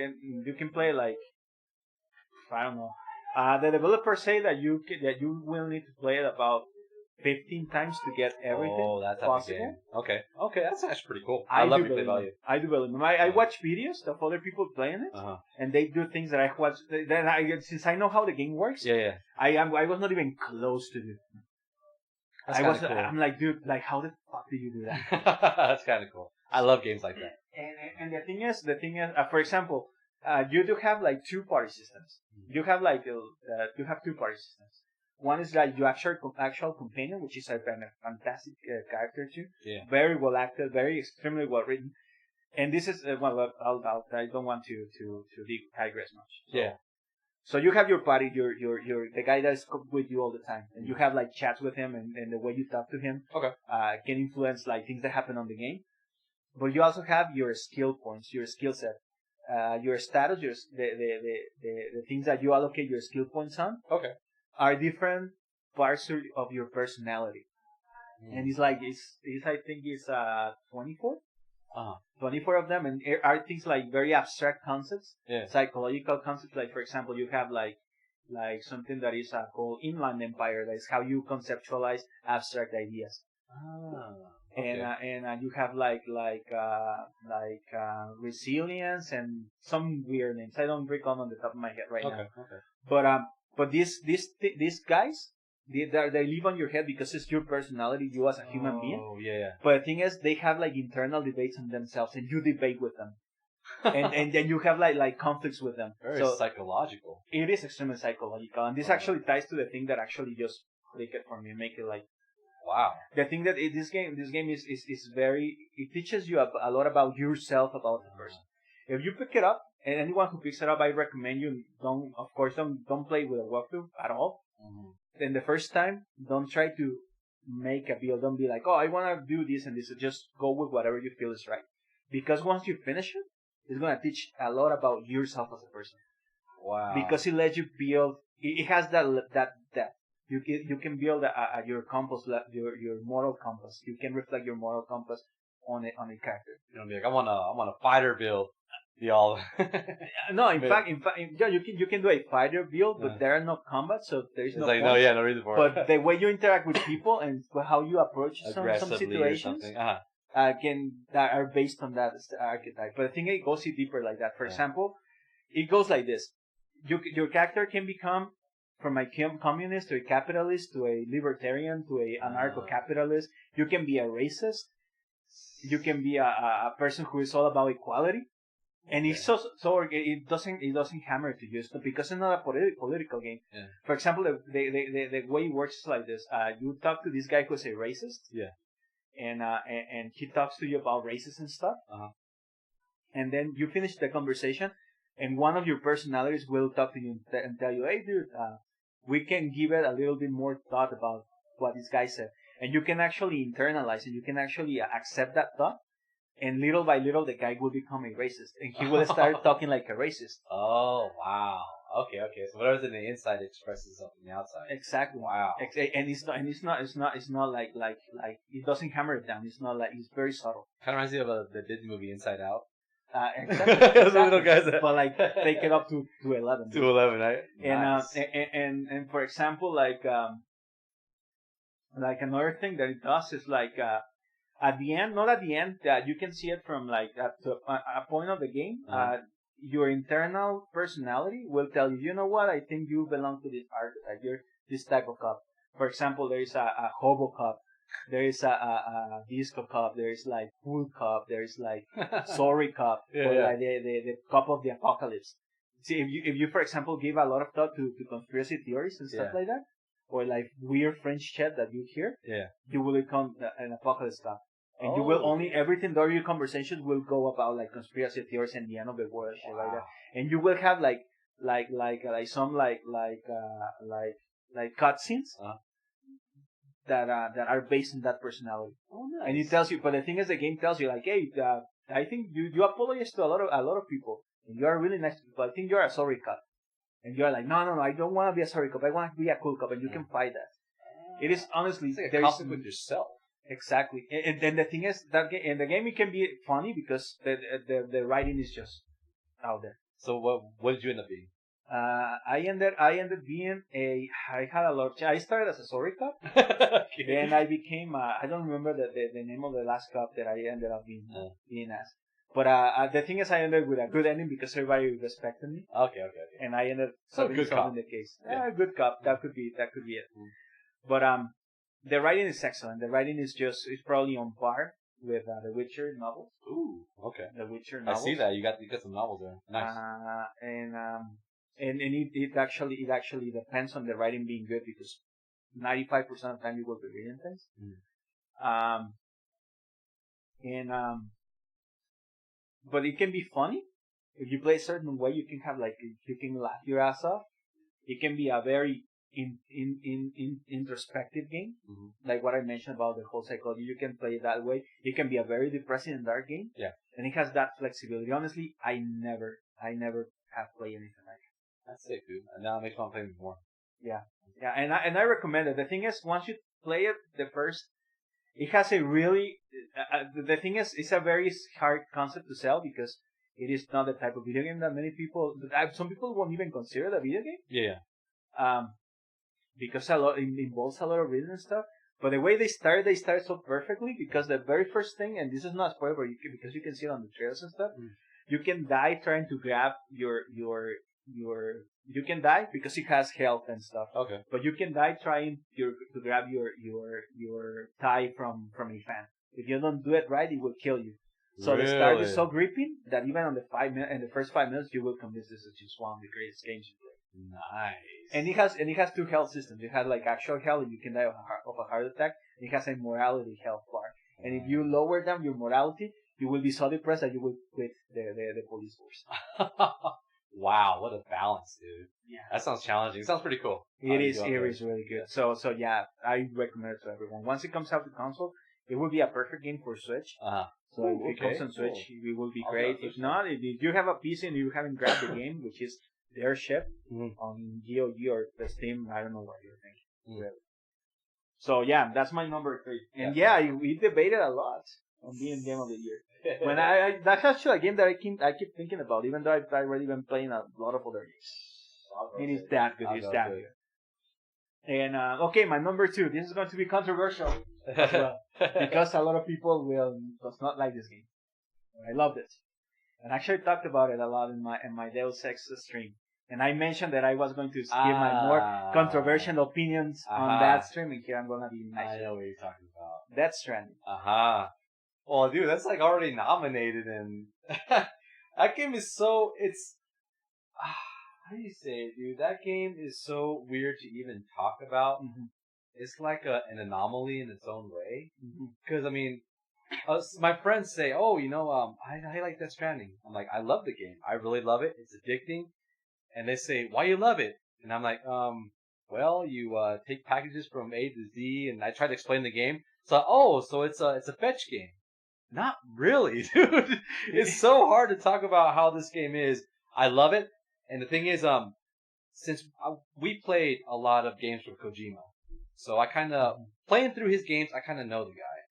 I don't know. The developers say that you will need to play it about 15 times to get everything. Oh, that's possible. Okay, that's actually pretty cool. I love replay value. I do believe them. I watch videos of other people playing it, and they do things that I watch. Since I know how the game works, I was not even close to it. Cool. I'm like, dude, like, how the fuck do you do that? That's kind of cool. I love games like that. And the thing is, for example, you do have like two party systems. You have like you have two party systems. One is like your actual companion, which is a fantastic character too. Yeah. Very well acted, extremely well written. And this is I don't want to digress much. So, So you have your buddy, your the guy that's with you all the time, and you have like chats with him, and the way you talk to him, can influence like things that happen on the game. But you also have your skill points, your skill set, your status, the things that you allocate your skill points on. Are different parts of your personality, and it's like I think it's 24. 24 of them, and are things like very abstract concepts, psychological concepts. Like for example, you have like something that is called Inland Empire. That is how you conceptualize abstract ideas. And you have like resilience and some weird names. I don't recall on the top of my head right now. But these guys They live on your head because it's your personality, you as a human being. Oh, yeah. But the thing is, they have like internal debates on themselves, and you debate with them, and then you have like conflicts with them. Very so psychological. it is extremely psychological, and this actually ties to the thing that actually just click it for me and make it like. Wow. The thing that this game is very, it teaches you a lot about yourself, about the person. If you pick it up, and anyone who picks it up, I recommend you don't play with a walkthrough at all. Mm-hmm. Then the first time, don't try to make a build. Don't be like, oh, I want to do this and this. Just go with whatever you feel is right. Because once you finish it, it's going to teach a lot about yourself as a person. Wow. Because it lets you build, it has that depth. You can build your compass, your moral compass. You can reflect your moral compass on a character. You know, be like, I want a fighter build. Be all. No, in fact, yeah, you can do a fighter build, but there are no combat, so there's no. It's like point. no reason for it. But the way you interact with people and how you approach some situations that are based on that archetype. But I think it goes deeper like that. For example, it goes like this: your character can become from a communist to a capitalist to a libertarian to a anarcho-capitalist. You can be a racist. You can be a person who is all about equality. And it's so it doesn't hammer to you because it's not a political game. Yeah. For example, the way it works is like this: you talk to this guy who's a racist, and he talks to you about racism and stuff, and then you finish the conversation, and one of your personalities will talk to you and tell you, "Hey, dude, we can give it a little bit more thought about what this guy said," and you can actually internalize it. You can actually accept that thought. And little by little, the guy will become a racist, and he will start talking like a racist. Oh wow! Okay. So whatever's in the inside expresses itself in the outside. Exactly. Wow. And it's not like it doesn't hammer it down. It's not like it's very subtle. Kind of reminds me of the Disney movie Inside Out. Exactly. Little guys. But like take it up to 11. To 11, right? Nice. And for example, like another thing that it does is like. At the end, not at the end, you can see it from like at a point of the game. Your internal personality will tell you, you know what? I think you belong to this archetype. You're this type of cop. For example, there is a hobo cop. There is a disco cop. There is like food cop. There is like sorry cop. Like the cop of the apocalypse. See, if you for example give a lot of thought to conspiracy theories and stuff like that, or like weird French chat that you hear, you will become an apocalypse cop. And you will everything during your conversations will go about like conspiracy theories and the end of the world, shit like that. And you will have some cutscenes that are based on that personality. Oh, nice. And it tells you, but the thing is, the game tells you like, hey, I think you apologize to a lot of people, and you are really nice to people. I think you're a sorry cop, and you're like, no, I don't want to be a sorry cop. I want to be a cool cop, and you can fight that. It is honestly, it's like a conflict with yourself. Exactly, and then the thing is that in the game it can be funny because the writing is just out there. So what did you end up being? I ended being I had a lot. I started as a sorry cop. Okay. Then I became I don't remember the name of the last cop that I ended up being as. But the thing is, I ended with a good ending because everybody respected me. Okay. And I ended good cop. The case. Good cop. That could be it. But the writing is excellent. The writing is probably on par with the Witcher novels. Ooh, okay. The Witcher novels. I see that you got some novels there. Nice. And it actually depends on the writing being good because 95% of the time you will be reading things. But it can be funny if you play a certain way. You can have you can laugh your ass off. It can be a very introspective game, like what I mentioned about the whole psychology. You can play it that way. It can be a very depressing and dark game. Yeah, and it has that flexibility. Honestly, I never have played anything like it. That's it, dude. And now it makes me want to play more. Yeah, and I recommend it. The thing is, once you play it, it has a really. The thing is, it's a very hard concept to sell because it is not the type of video game that many people. Some people won't even consider it a video game. Yeah. Because it involves a lot of reading and stuff. But the way they start so perfectly because the very first thing, and this is not a spoiler, because you can see it on the trails and stuff, you can die trying to grab your you can die because it has health and stuff. Okay. But you can die trying to grab your tie from a fan. If you don't do it right, it will kill you. So the start is so gripping that even on in the first 5 minutes, you will convince this is just one of the greatest games you play. Nice. And it has two health systems. It has like actual health, and you can die of a heart attack. And it has a morality health bar. And if you lower down your morality, you will be so depressed that you will quit the police force. Wow, what a balance, dude. Yeah. That sounds challenging. It sounds pretty cool. It is really good. So yeah, I recommend it to everyone. Once it comes out to console, it will be a perfect game for Switch. So if it comes on Switch, it will be great. If not, if you have a PC and you haven't grabbed the game, which is their ship on GOG or the Steam, I don't know what you're thinking. Really. So yeah, that's my number 3. And we debated a lot on being Game of the Year. When that's actually a game that I keep thinking about, even though I've already been playing a lot of other games. It is that good. It's that good. And okay, my number 2. This is going to be controversial as well because a lot of people does not like this game. I loved it, and I actually talked about it a lot in my Deus Ex stream. And I mentioned that I was going to give my more controversial opinions on that stream, and here I'm gonna be nice. I know what you're talking about. Death Stranding. Well, dude, that's like already nominated, and that game is so how do you say it, dude? That game is so weird to even talk about. It's like an anomaly in its own way. Because I mean, my friends say, "Oh, I like Death Stranding." I'm like, "I love the game. I really love it. It's addicting." And they say, "Why you love it?" And I'm like, well, you take packages from A to Z," and I try to explain the game. So it's a fetch game. Not really, dude. It's so hard to talk about how this game is. I love it, and the thing is, since we played a lot of games from Kojima, so I kind of playing through his games, I kind of know the guy.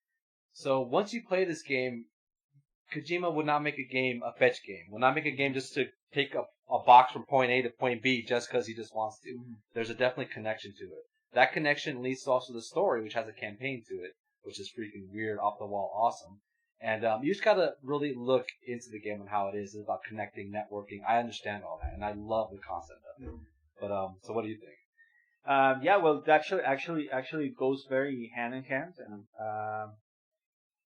So once you play this game, Kojima would not make a game a fetch game. Would not make a game just to take a box from point A to point B just because he just wants to. There's a definite connection to it. That connection leads to also the story, which has a campaign to it, which is freaking weird, off the wall, awesome. And you just gotta really look into the game and how it is. It's about connecting, networking. I understand all that, and I love the concept of it. But so what do you think? Yeah, well, actually, it goes very hand in hand, and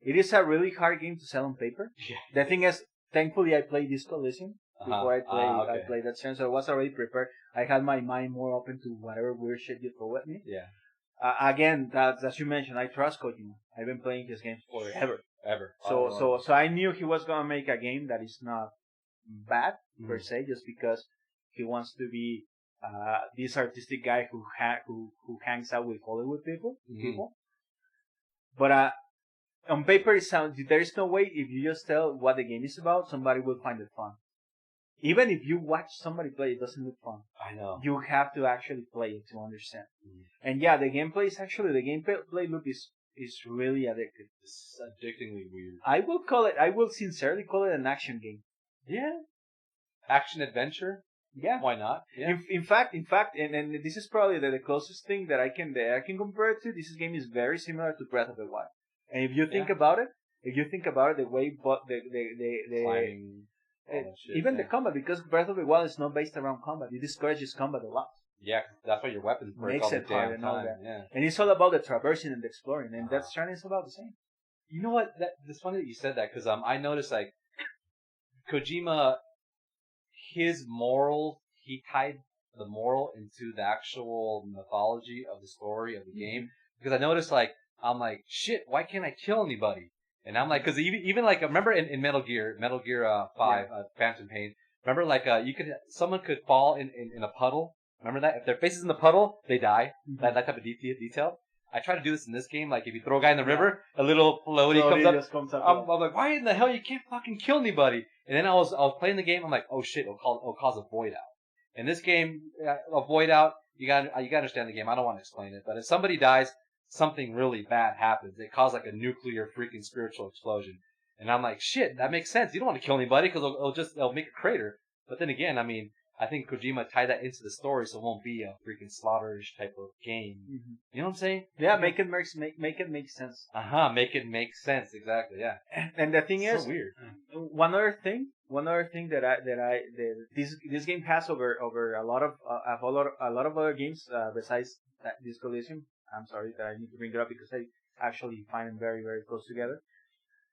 it is a really hard game to sell on paper. Yeah. The thing is, thankfully, I played Disco Elysium before I played that chance, so I was already prepared. I had my mind more open to whatever weird shit you throw at me. Yeah. Again, as you mentioned, I trust Kojima. I've been playing his games forever. So I knew he was gonna make a game that is not bad per se, just because he wants to be this artistic guy who hangs out with Hollywood people. But on paper, there is no way if you just tell what the game is about, somebody will find it fun. Even if you watch somebody play, it doesn't look fun. I know. You have to actually play it to understand. And yeah, the gameplay loop is really addictive. It's addictingly weird. I will sincerely call it an action game. Yeah. Action adventure? Yeah. Why not? Yeah. In fact, and this is probably the closest thing that I can compare it to. This game is very similar to Breath of the Wild. And if you think about it, the way the climbing, even the combat, because Breath of the Wild is not based around combat, it discourages combat a lot. Yeah, that's why your weapons break all the damn and all that. Yeah. And it's all about the traversing and the exploring, and Death Stranding is about the same. You know what? It's funny that you said that, because I noticed, like, Kojima, his moral, he tied the moral into the actual mythology of the story of the game. Because I noticed, like, I'm like, shit, why can't I kill anybody? And I'm like, because even like, remember in Metal Gear 5, Phantom Pain, remember, like, someone could fall in a puddle. Remember that? If their face is in the puddle, they die. That type of detail. I try to do this in this game. Like, if you throw a guy in the river, a little floaty comes up. I'm like, why in the hell you can't fucking kill anybody? And then I was playing the game. I'm like, oh shit, it'll cause a void out. In this game, a void out, you gotta understand the game. I don't want to explain it, but if somebody dies, something really bad happens. It causes like a nuclear freaking spiritual explosion. And I'm like, shit, that makes sense. You don't want to kill anybody because it'll make a crater. But then again, I mean, I think Kojima tied that into the story so it won't be a freaking slaughterish type of game. You know what I'm saying? Yeah, make it make sense. Make it make sense, exactly, yeah. And the thing is, so weird. One other thing one other thing that this game has over a lot of other games besides Disco Elysium. I'm sorry that I need to bring it up because I actually find them very very close together.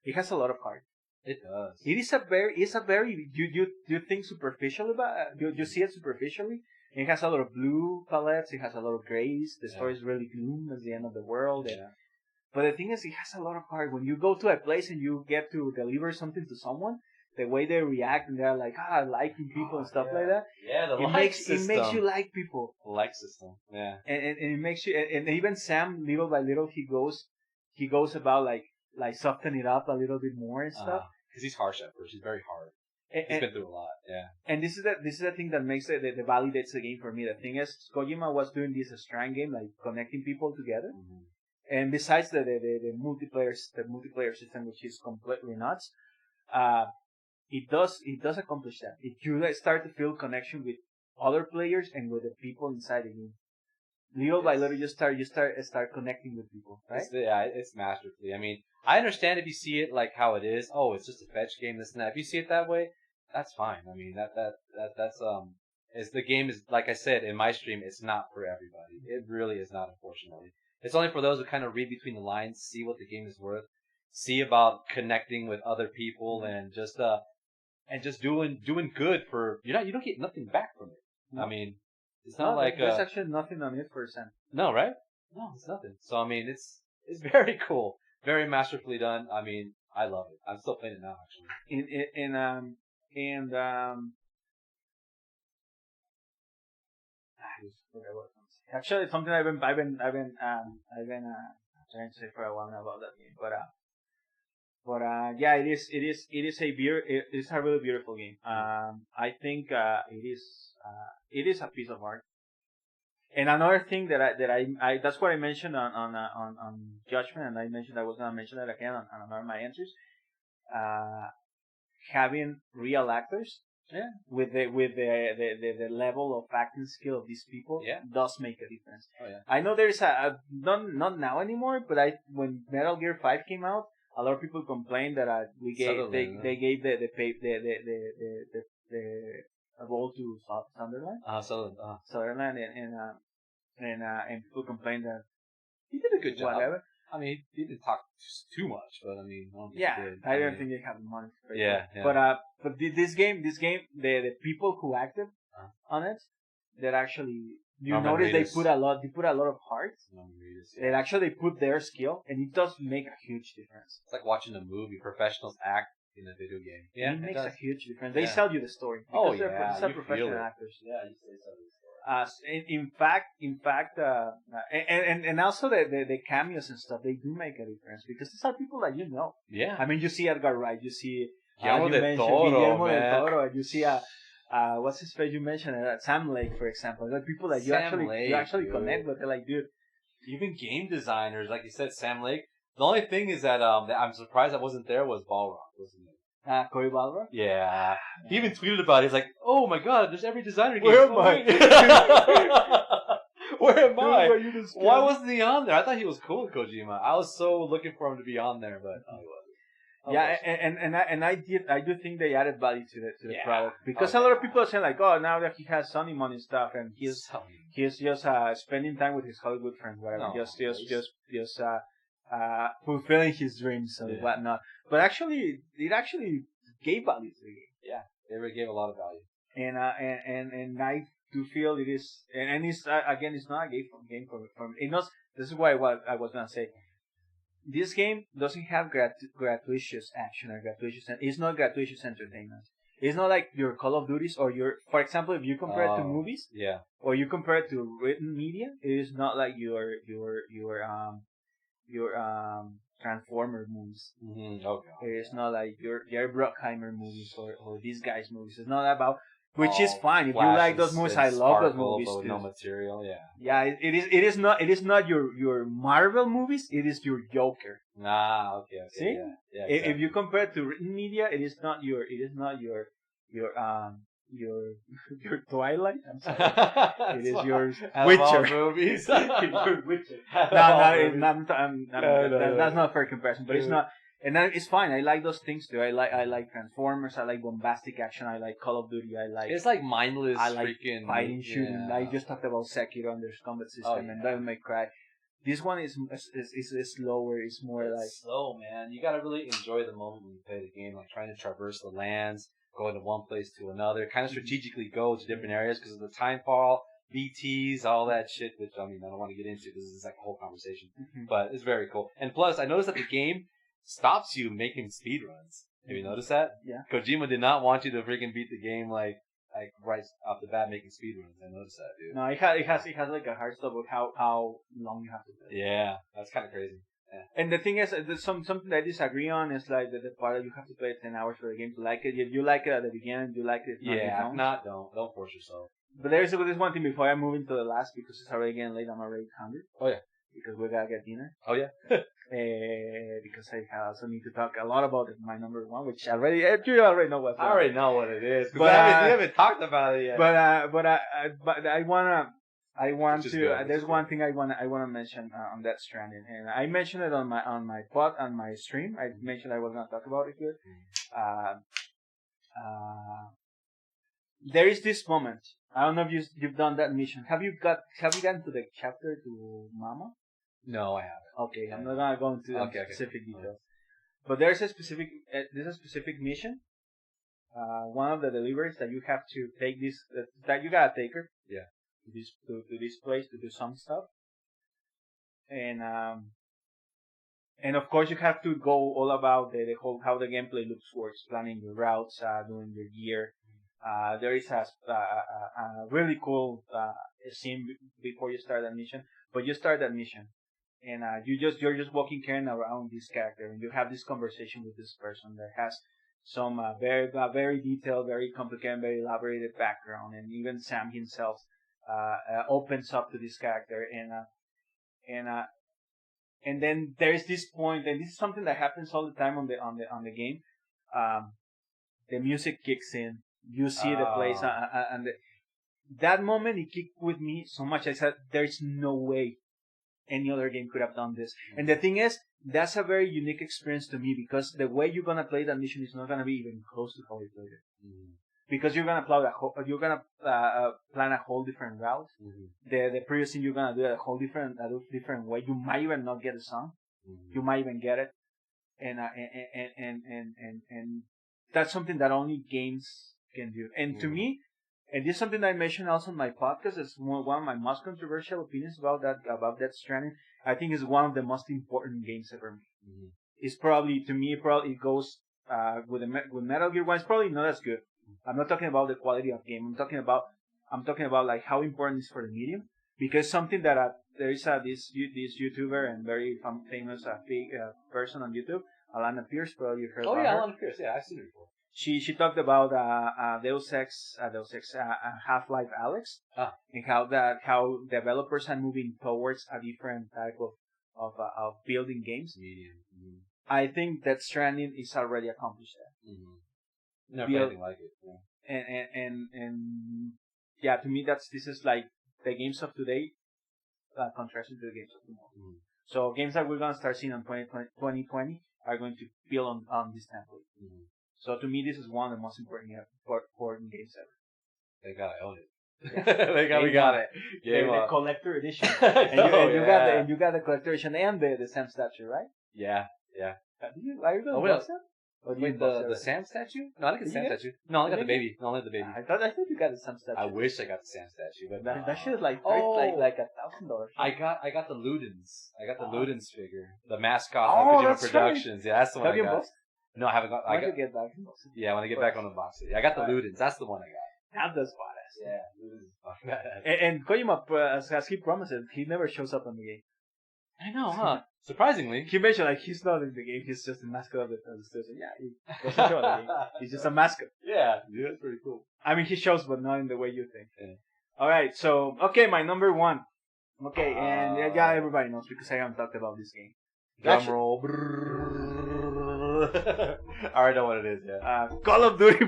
It has a lot of heart. It does. It's a very you think superficial about you see it superficially. It has a lot of blue palettes. It has a lot of grays. The story is really gloom as the end of the world. Yeah. But the thing is, it has a lot of heart. When you go to a place and you get to deliver something to someone, the way they react and they're like, liking people and stuff like that. Yeah, the it makes you like people. Like system. Yeah. And it makes you, and even Sam, little by little, he goes about like soften it up a little bit more and stuff. Because he's harsh at first. He's very hard. He's been through a lot. Yeah. And this is the thing that makes it that validates the game for me. The thing is, Kojima was doing this strand game, like connecting people together. Mm-hmm. And besides the multiplayer system, which is completely nuts, it does accomplish that. You start to feel connection with other players and with the people inside the game. Little by little, you start connecting with people, right? It's masterfully. I mean, I understand if you see it like how it is. Oh, it's just a fetch game, this and that. If you see it that way, that's fine. I mean, that's is the game is, like I said in my stream, it's not for everybody. It really is not, unfortunately. It's only for those who kind of read between the lines, see what the game is worth, see about connecting with other people, and just doing good for you don't get nothing back from it. No. I mean, it's not like there's actually nothing on it for a cent. No, right? No, it's nothing. So I mean, it's very cool, very masterfully done. I mean, I love it. I'm still playing it now, actually. Actually, it's something I've been trying to say for a while now about that game, but yeah, it is a really beautiful game. I think it is a piece of art. And another thing that I that's what I mentioned on Judgment, and I mentioned I was gonna mention that again on another of my answers. Having real actors. Yeah. With the level of acting skill of these people, does make a difference. Oh yeah. I know there's not now anymore, but when Metal Gear 5 came out, a lot of people complained that they gave the role to Sunderland. Sunderland and people complained that he did a good job. Whatever. I mean, he didn't talk too much, but I mean, I don't think they have the money for it. Yeah. But this game, the people who acted on it, that actually notice they put a lot of heart. They actually put their skill, and it does make a huge difference. It's like watching a movie. Professionals act in a video game. Yeah, it makes a huge difference. They sell you the story. They're professional actors. Yeah, you say so. In fact, and also the cameos and stuff, they do make a difference because these are people that you know. Yeah. I mean, you see Edgar Wright, you see Guillermo del Toro, and you see what's his face? You mentioned Sam Lake, for example. There are people that you actually connect with. They're like, dude. Even game designers, like you said, Sam Lake. The only thing is that I'm surprised I wasn't there was Balrog, wasn't it? Cory Balrog? Yeah. He even tweeted about it. He's like, oh my god, there's every designer game. Where am I? Where am I? Why wasn't he on there? I thought he was cool with Kojima. I was so looking for him to be on there, but he wasn't. Yeah, and I do think they added value to the product because a lot of people are saying like, oh, now that he has Sony money and stuff, and he's just spending time with his Hollywood friends, whatever, just fulfilling his dreams and whatnot. But actually, it actually gave value to the game. Yeah, they really gave a lot of value. And I do feel it is, and it's again, it's not a game for me. This is why what I was gonna say. This game doesn't have gratuitous action or gratuitous. It's not gratuitous entertainment. It's not like your Call of Duties or for example, if you compare it to movies, or you compare it to written media, it is not like your Transformer movies. Mm-hmm. Okay. It's not like your Bruckheimer movies or these guys' movies. It's not about, which is fine. If you like those movies, I love those movies too. No material, yeah. It is not your Marvel movies. It is your Joker. Okay. See, yeah exactly. If you compare it to written media, it is not your Twilight. I'm sorry. It is your Witcher movies. Your Witcher. That's not a fair comparison. But And then it's fine. I like those things too. I like Transformers. I like bombastic action. I like Call of Duty. It's like mindless I like freaking fighting, shooting. Yeah. I just talked about Sekiro and their combat system and Devil May Cry. This one is slower. It's more it's like slow, man. You gotta really enjoy the moment when you play the game, like trying to traverse the lands, going to one place to another, kind of strategically go to different areas because of the time fall, BTs, all that shit. Which I don't want to get into because this is like a whole conversation. But it's very cool. And plus, I noticed that the game stops you making speedruns. Have you noticed that? Yeah. Kojima did not want you to freaking beat the game like right off the bat making speedruns. I noticed that, dude. No, it has like a hard stop of how long you have to play. Yeah, that's kind of crazy. Yeah. And the thing is, there's something that I disagree on is like the part that you have to play 10 hours for the game to like it. If you like it at the beginning, you like it. If not, don't force yourself. But there's one thing before I move into the last because it's already getting late. I'm already hungry. Oh yeah. Because we gotta get dinner. Oh yeah. Because I also need to talk a lot about my number one, which you already know what. I already know what it is. But we haven't talked about it yet. But I want to. There's one thing I wanna mention on Death Stranding, and I mentioned it on my stream. I mentioned I was gonna talk about it here. There is this moment. I don't know if you've done that mission. Have you gotten to the chapter to Mama? No, I haven't. Okay, I'm not gonna go into specific details. But there's a specific mission. One of the deliveries that you have to take that you gotta take her. Yeah. To this place to do some stuff. And of course you have to go all about the whole how the gameplay works, planning your routes, doing your gear. There is a really cool scene before you start that mission. But you start that mission, and you're just walking Karen around this character, and you have this conversation with this person that has some very detailed, very complicated, very elaborated background, and even Sam himself opens up to this character, and then there is this point, and this is something that happens all the time on the game. The music kicks in. You see the place, and that moment it kicked with me so much. I said, "There's no way any other game could have done this." And the thing is, that's a very unique experience to me because the way you're gonna play that mission is not gonna be even close to how you played it. Because you're gonna plan a whole different route. The previous thing you're gonna do a whole different way. You might even not get a song. You might even get it, and that's something that only games can do. And to me, and this is something I mentioned also on my podcast. It's one of my most controversial opinions about Death Stranding. I think it's one of the most important games ever made. It's probably it goes with Metal Gear 1. It's probably not as good. I'm not talking about the quality of game. I'm talking about like how important it is for the medium. Because something that there is this YouTuber and very famous person on YouTube, Alana Pierce. Probably you've heard about her. Alana Pierce. Yeah, I've seen her before. She talked about Deus Ex Half-Life Alyx, and how developers are moving towards a different type of building games. Medium. I think that Stranding is already accomplished that. Never anything like it. Yeah. And yeah, to me this is like the games of today contrasted to the games of tomorrow. So games that we're gonna start seeing in 2020 are going to build on this template. So to me, this is one of the most important games ever. They got it. Own it. We got it. The collector edition. And you got the collector edition and the Sam statue, right? Yeah. Are you going to box it? Wait, the Sam statue? No, I didn't get the Sam statue. No, I got the baby. No, I got the baby. I thought you got the Sam statue. I wish I got the Sam statue, but that shit is like $1,000. I got the Ludens. I got the Ludens figure, the mascot of Kojima Productions. Right. Yeah, that's the one I got. No, I haven't got. When you get back, yeah, when I get back on the box. Yeah, I got the Ludens. That's the one I got. That's badass. Yeah, Ludens. And Kojima, as he promised, he never shows up in the game. I know, huh? Surprisingly, he mentioned like he's not in the game. He's just a mascot of the station. Yeah, he doesn't show in the game. He's just a mascot. Yeah, that's pretty cool. I mean, he shows, but not in the way you think. Yeah. All right, so my number one. Okay, and yeah, everybody knows because I haven't talked about this game. Drum roll. I already know what it is, yeah. Call of Duty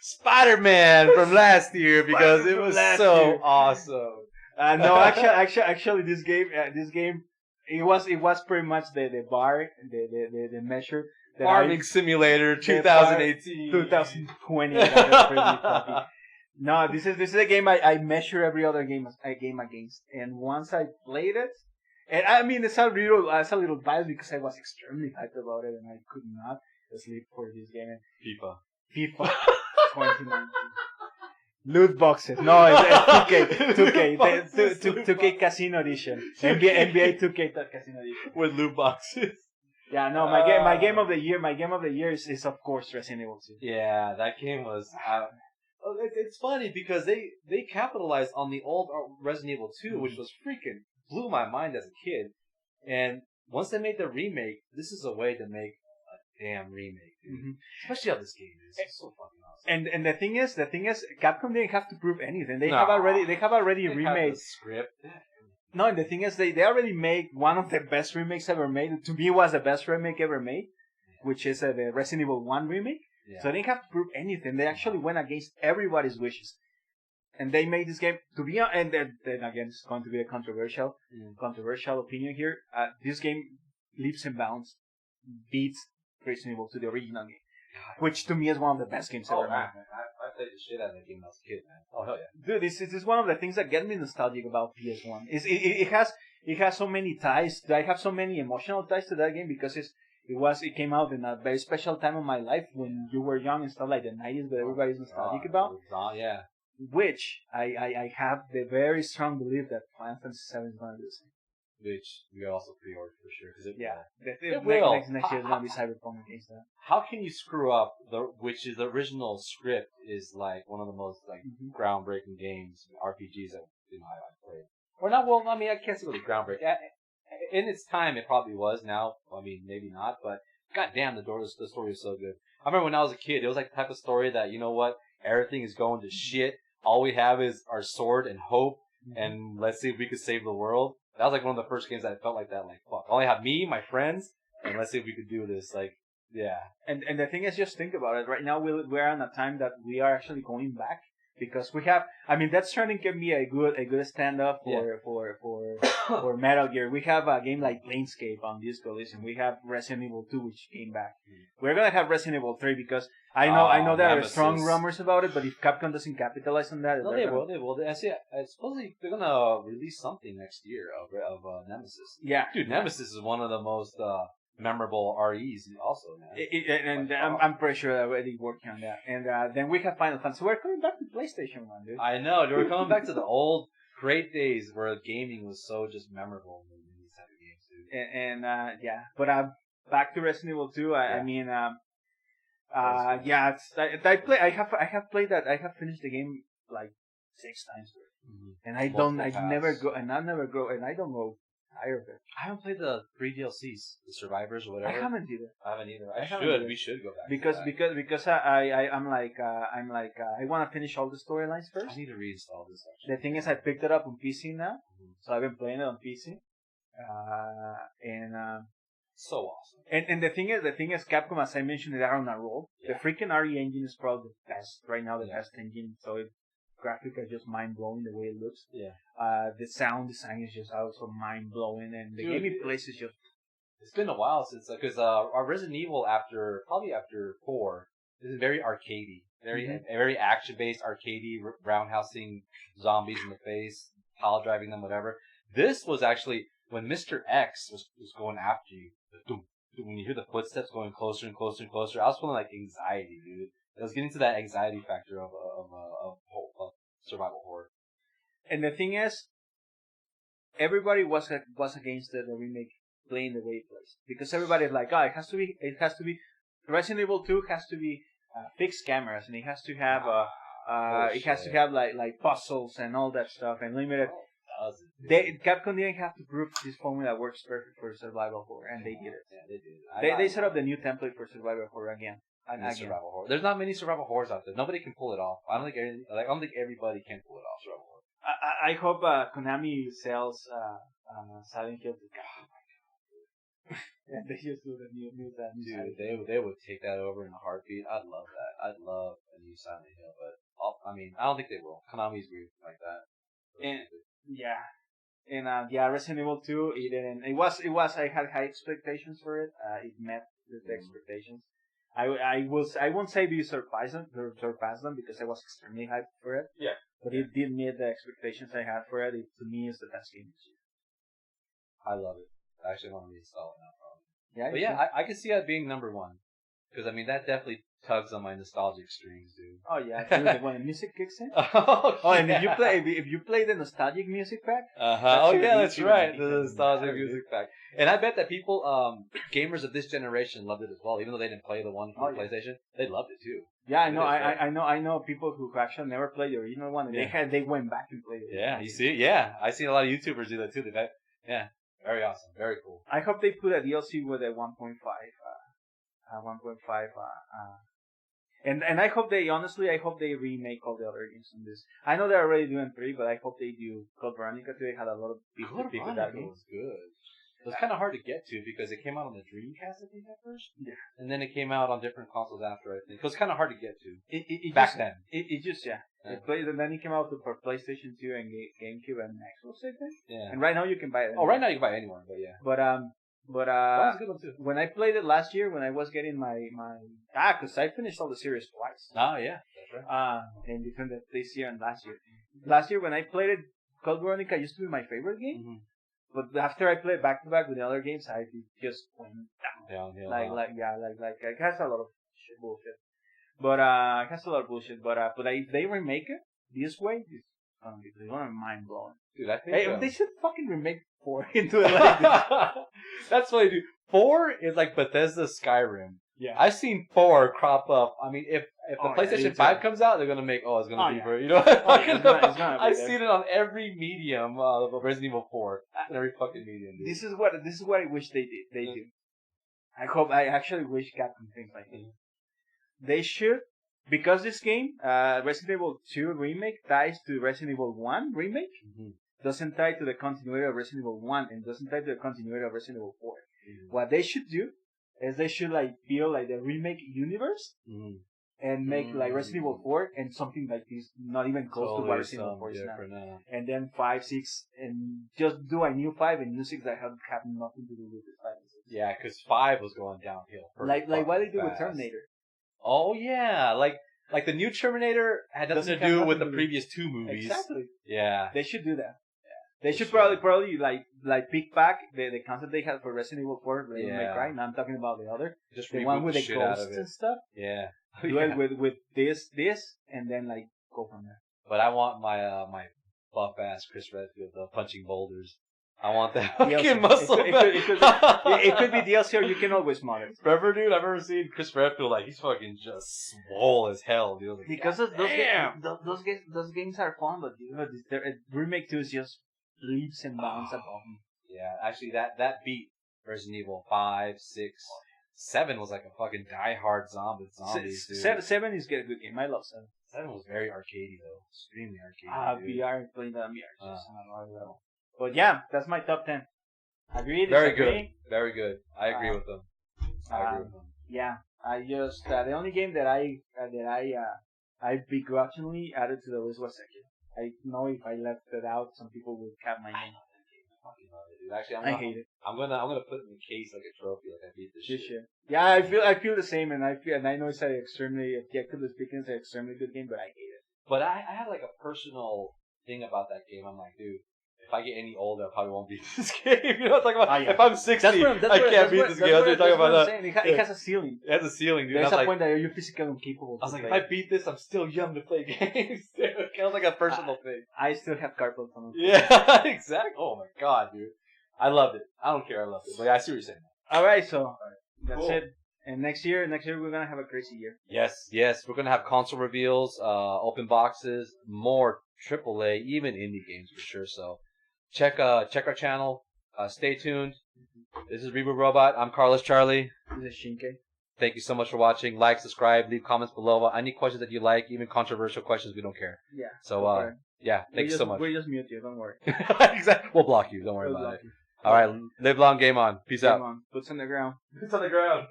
Spider-Man from last year because it was so awesome. No, actually, this game It was pretty much the bar, the measure that Farming Simulator 2018. 2020. That was pretty crappy. No, this is a game I measure every other game against, and once I played it, and I mean it's a little biased because I was extremely hyped about it, and I could not sleep for this game. FIFA 2019. Loot boxes. No, it's 2K Casino Edition. NBA 2K Casino Edition With loot boxes. Yeah, no, my game of the year is of course Resident Evil 2. Yeah, that game was. It's funny because they capitalized on the old Resident Evil 2, which was freaking blew my mind as a kid. And once they made the remake, this is a way to make a damn remake, dude. Especially how this game is. It's so fucking awesome. And the thing is, Capcom didn't have to prove anything. They have already remade the script. No, and the thing is, they already made one of the best remakes ever made. To me, it was the best remake ever made, which is the Resident Evil 1 remake. Yeah. So they didn't have to prove anything. They actually went against everybody's wishes. And they made this game to be, and then again, it's going to be a controversial opinion here. This game leaps and bounds, beats Resident Evil to the original game, which to me is one of the best games ever made. Man. I played the shit out of that game when I was a kid, man. Oh hell yeah, dude! This is one of the things that get me nostalgic about PS1. It has so many ties. I have so many emotional ties to that game because it came out in a very special time of my life when you were young and stuff like the 90s, but everybody's nostalgic about. Yeah. Which I have the very strong belief that Final Fantasy VII is going to do the same. Which we also pre-ordered for sure because it will. Next year is going to be Cyberpunk against that. How can you screw up which is the original script is like one of the most like groundbreaking games RPGs that I played. Or not? Well, I mean I can't say really groundbreaking. In its time, it probably was. Now, I mean, maybe not. But goddamn, the story is so good. I remember when I was a kid, it was like the type of story that you know what, everything is going to shit. All we have is our sword and hope, and let's see if we could save the world. That was like one of the first games that I felt like that. Like, fuck, I only have me, my friends, and let's see if we could do this. Like, yeah. And the thing is, just think about it. Right now, we're in a time that we are actually going back. Because we have, I mean, that's trying to give me a good stand up for Metal Gear. We have a game like Planescape on Disco Elysium. We have Resident Evil 2, which came back. We're gonna have Resident Evil 3 because I know there Nemesis. are strong rumors about it, but if Capcom doesn't capitalize on that, no, they will. I see. Supposedly they're gonna release something next year of Nemesis. Yeah, dude, Nemesis is one of the most memorable REs also, man. I'm pretty sure they're already working on that. And then we have Final Fantasy. We're coming back to PlayStation 1, dude. I know. We're coming back to the old great days where gaming was so just memorable in these type of games, dude. And yeah, but back to Resident Evil 2. I mean, yeah, I have played that. I have finished the game like 6 times, and I never go tired of it. I haven't played the 3 DLCs, the Survivors or whatever. I haven't either. We should go back. Because I'm like I want to finish all the storylines first. I need to reinstall this. Actually. The thing is, I picked it up on PC now, so I've been playing it on PC. So awesome. And the thing is, Capcom, as I mentioned, they are on a roll. Yeah. The freaking RE engine is probably the best right now, the best engine. So graphics are just mind blowing the way it looks. Yeah. The sound design is just also mind blowing, and the gaming place is just. It's been a while since because our Resident Evil after 4 is very arcadey, very action based arcadey, roundhousing zombies in the face, pile driving them, whatever. This was actually when Mr. X was going after you. When you hear the footsteps going closer and closer and closer, I was feeling like anxiety, dude. I was getting to that anxiety factor of survival horror. And the thing is, everybody was against the remake playing the way it plays because everybody's like, it has to be. Resident Evil 2 has to be fixed cameras and it has to have like puzzles and all that stuff and limited. Capcom didn't have to prove this formula works perfect for survival horror, and they did it. Yeah, they did. They set up the new template for survival horror again. Survival horror. There's not many survival horrors out there. Nobody can pull it off. I don't think everybody can pull it off. Survival horror. I hope Konami sells Silent Hill. Oh my god! And they just do the new Dude, they would take that over in a heartbeat. I'd love that. I'd love a new Silent Hill, but I mean, I don't think they will. Konami's weird like that. And yeah, And Resident Evil 2, it didn't. It was. I had high expectations for it. It met the expectations. I won't say we surpassed them because I was extremely hyped for it. Yeah. But it did meet the expectations I had for it. It to me is the best game this year. I love it. I actually want to reinstall it now, probably. Yeah. But yeah, I can see that being number one. Because, I mean, that definitely tugs on my nostalgic strings, dude. Oh, yeah. Dude, when the music kicks in. And if you play the nostalgic music pack. Oh, yeah, that's right. The nostalgic music pack. And I bet that people, gamers of this generation loved it as well. Even though they didn't play the one from PlayStation, they loved it too. Yeah, I know. I know people who actually never played the original one, and they went back and played it. Yeah, you see? Yeah. I've seen a lot of YouTubers do that too. Yeah. Very awesome. Very cool. I hope they put a DLC with a 1.5. And I hope they remake all the other games on this. I know they're already doing 3, but I hope they do Code Veronica too. They had a lot of people to pick with that game. Was good. It was kind of hard to get to because it came out on the Dreamcast, I think, at first. Yeah. And then it came out on different consoles after, I think. It was kind of hard to get to. Then. It just. It played, and then it came out for PlayStation 2 and GameCube and Xbox, I think. Yeah. And right now you can buy it. Oh, right now you can buy it anywhere, but yeah. But that was a good one too. When I played it last year, when I was getting because I finished all the series twice. Oh yeah, that's right. And between this year and last year. Last year when I played it, Code Veronica used to be my favorite game. Mm-hmm. But after I played back to back with the other games, it just went down. Like it has a lot of bullshit. But it has a lot of bullshit. But if they remake it this way, it's gonna be mind blowing. Dude, I think they should fucking remake 4 into it like this. That's what I do. 4 is like Bethesda's Skyrim. Yeah. I've seen 4 crop up. I mean, if the PlayStation 5 comes out, they're gonna make it's gonna be for you know what I'm talking about? I've seen it on every medium of Resident Evil 4. In every fucking medium. Dude. This is what I wish they did. They do. I actually wish Capcom thinks like this. They should, because this game, Resident Evil 2 remake ties to Resident Evil 1 remake. Mm-hmm. Doesn't tie to the continuity of Resident Evil 1 and doesn't tie to the continuity of Resident Evil 4. Mm-hmm. What they should do is they should build the remake universe and make Resident Evil 4 and something like this, not even close to what Resident Evil 4 is now. And then 5, 6, and just do a new 5 and new 6 that have nothing to do with this 5 and 6. Yeah, because 5 was going downhill. Like what they do with Terminator. Oh yeah, like the new Terminator had nothing to do with the previous 2 movies. Exactly. Yeah. They should do that. They should probably pick back the concept they had for Resident Evil 4, Devil May Cry. Now I'm talking about the other, just the one with the ghosts and stuff. Yeah, do it with this, and then go from there. But I want my my buff ass Chris Redfield punching boulders. I want that fucking muscle. It could be DLC, or you can always mod it. Remember, dude? I've ever seen Chris Redfield he's fucking just swole as hell, dude. Because those games are fun, but remake 2 is just leaps and bounds above them. Yeah, actually, that beat Resident Evil 5, 6, 7 was like a fucking die-hard zombies, dude. 7 is a good game. I love 7. 7 was very arcadey, though. Extremely arcadey. VR, playing that on VR. But yeah, that's my top 10. Agreed? Very good. Very good. I agree with them. Yeah, I just the only game that I begrudgingly added to the list was Sekiro. I know if I left it out, some people would have my name. I fucking love it, dude. Actually, I hate it. I'm gonna put it in the case like a trophy, like I beat this shit. Yeah, I feel the same, and I know it's objectively speaking, it's an extremely good game, but I hate it. But I had a personal thing about that game. I'm like, dude, if I get any older, I probably won't beat this game. You know what I'm talking about? If I'm 60, I can't beat this game. That's what I'm talking about. It has a ceiling. It has a ceiling, dude. There's a point that you're physically incapable. I was like, if I beat this, I'm still young to play games. It feels like a personal thing. I still have carpet on. Yeah, exactly. Oh my god, dude. I loved it. I don't care. I loved it. But yeah, I see what you're saying. Alright, so that's it. And next year we're gonna have a crazy year. Yes. We're gonna have console reveals, open boxes, more AAA, even indie games for sure. So check our channel. Stay tuned. This is Reboot Robot. I'm Carlos Charly. This is Shinkei. Thank you so much for watching. Like, subscribe, leave comments below. Any questions that you like, even controversial questions, we don't care. Yeah. So thank you so much. We just mute you. Don't worry. Exactly. We'll block you. Don't worry about it. All right. Live long, game on. Peace out. Boots on the ground. Boots on the ground.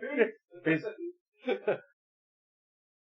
Peace.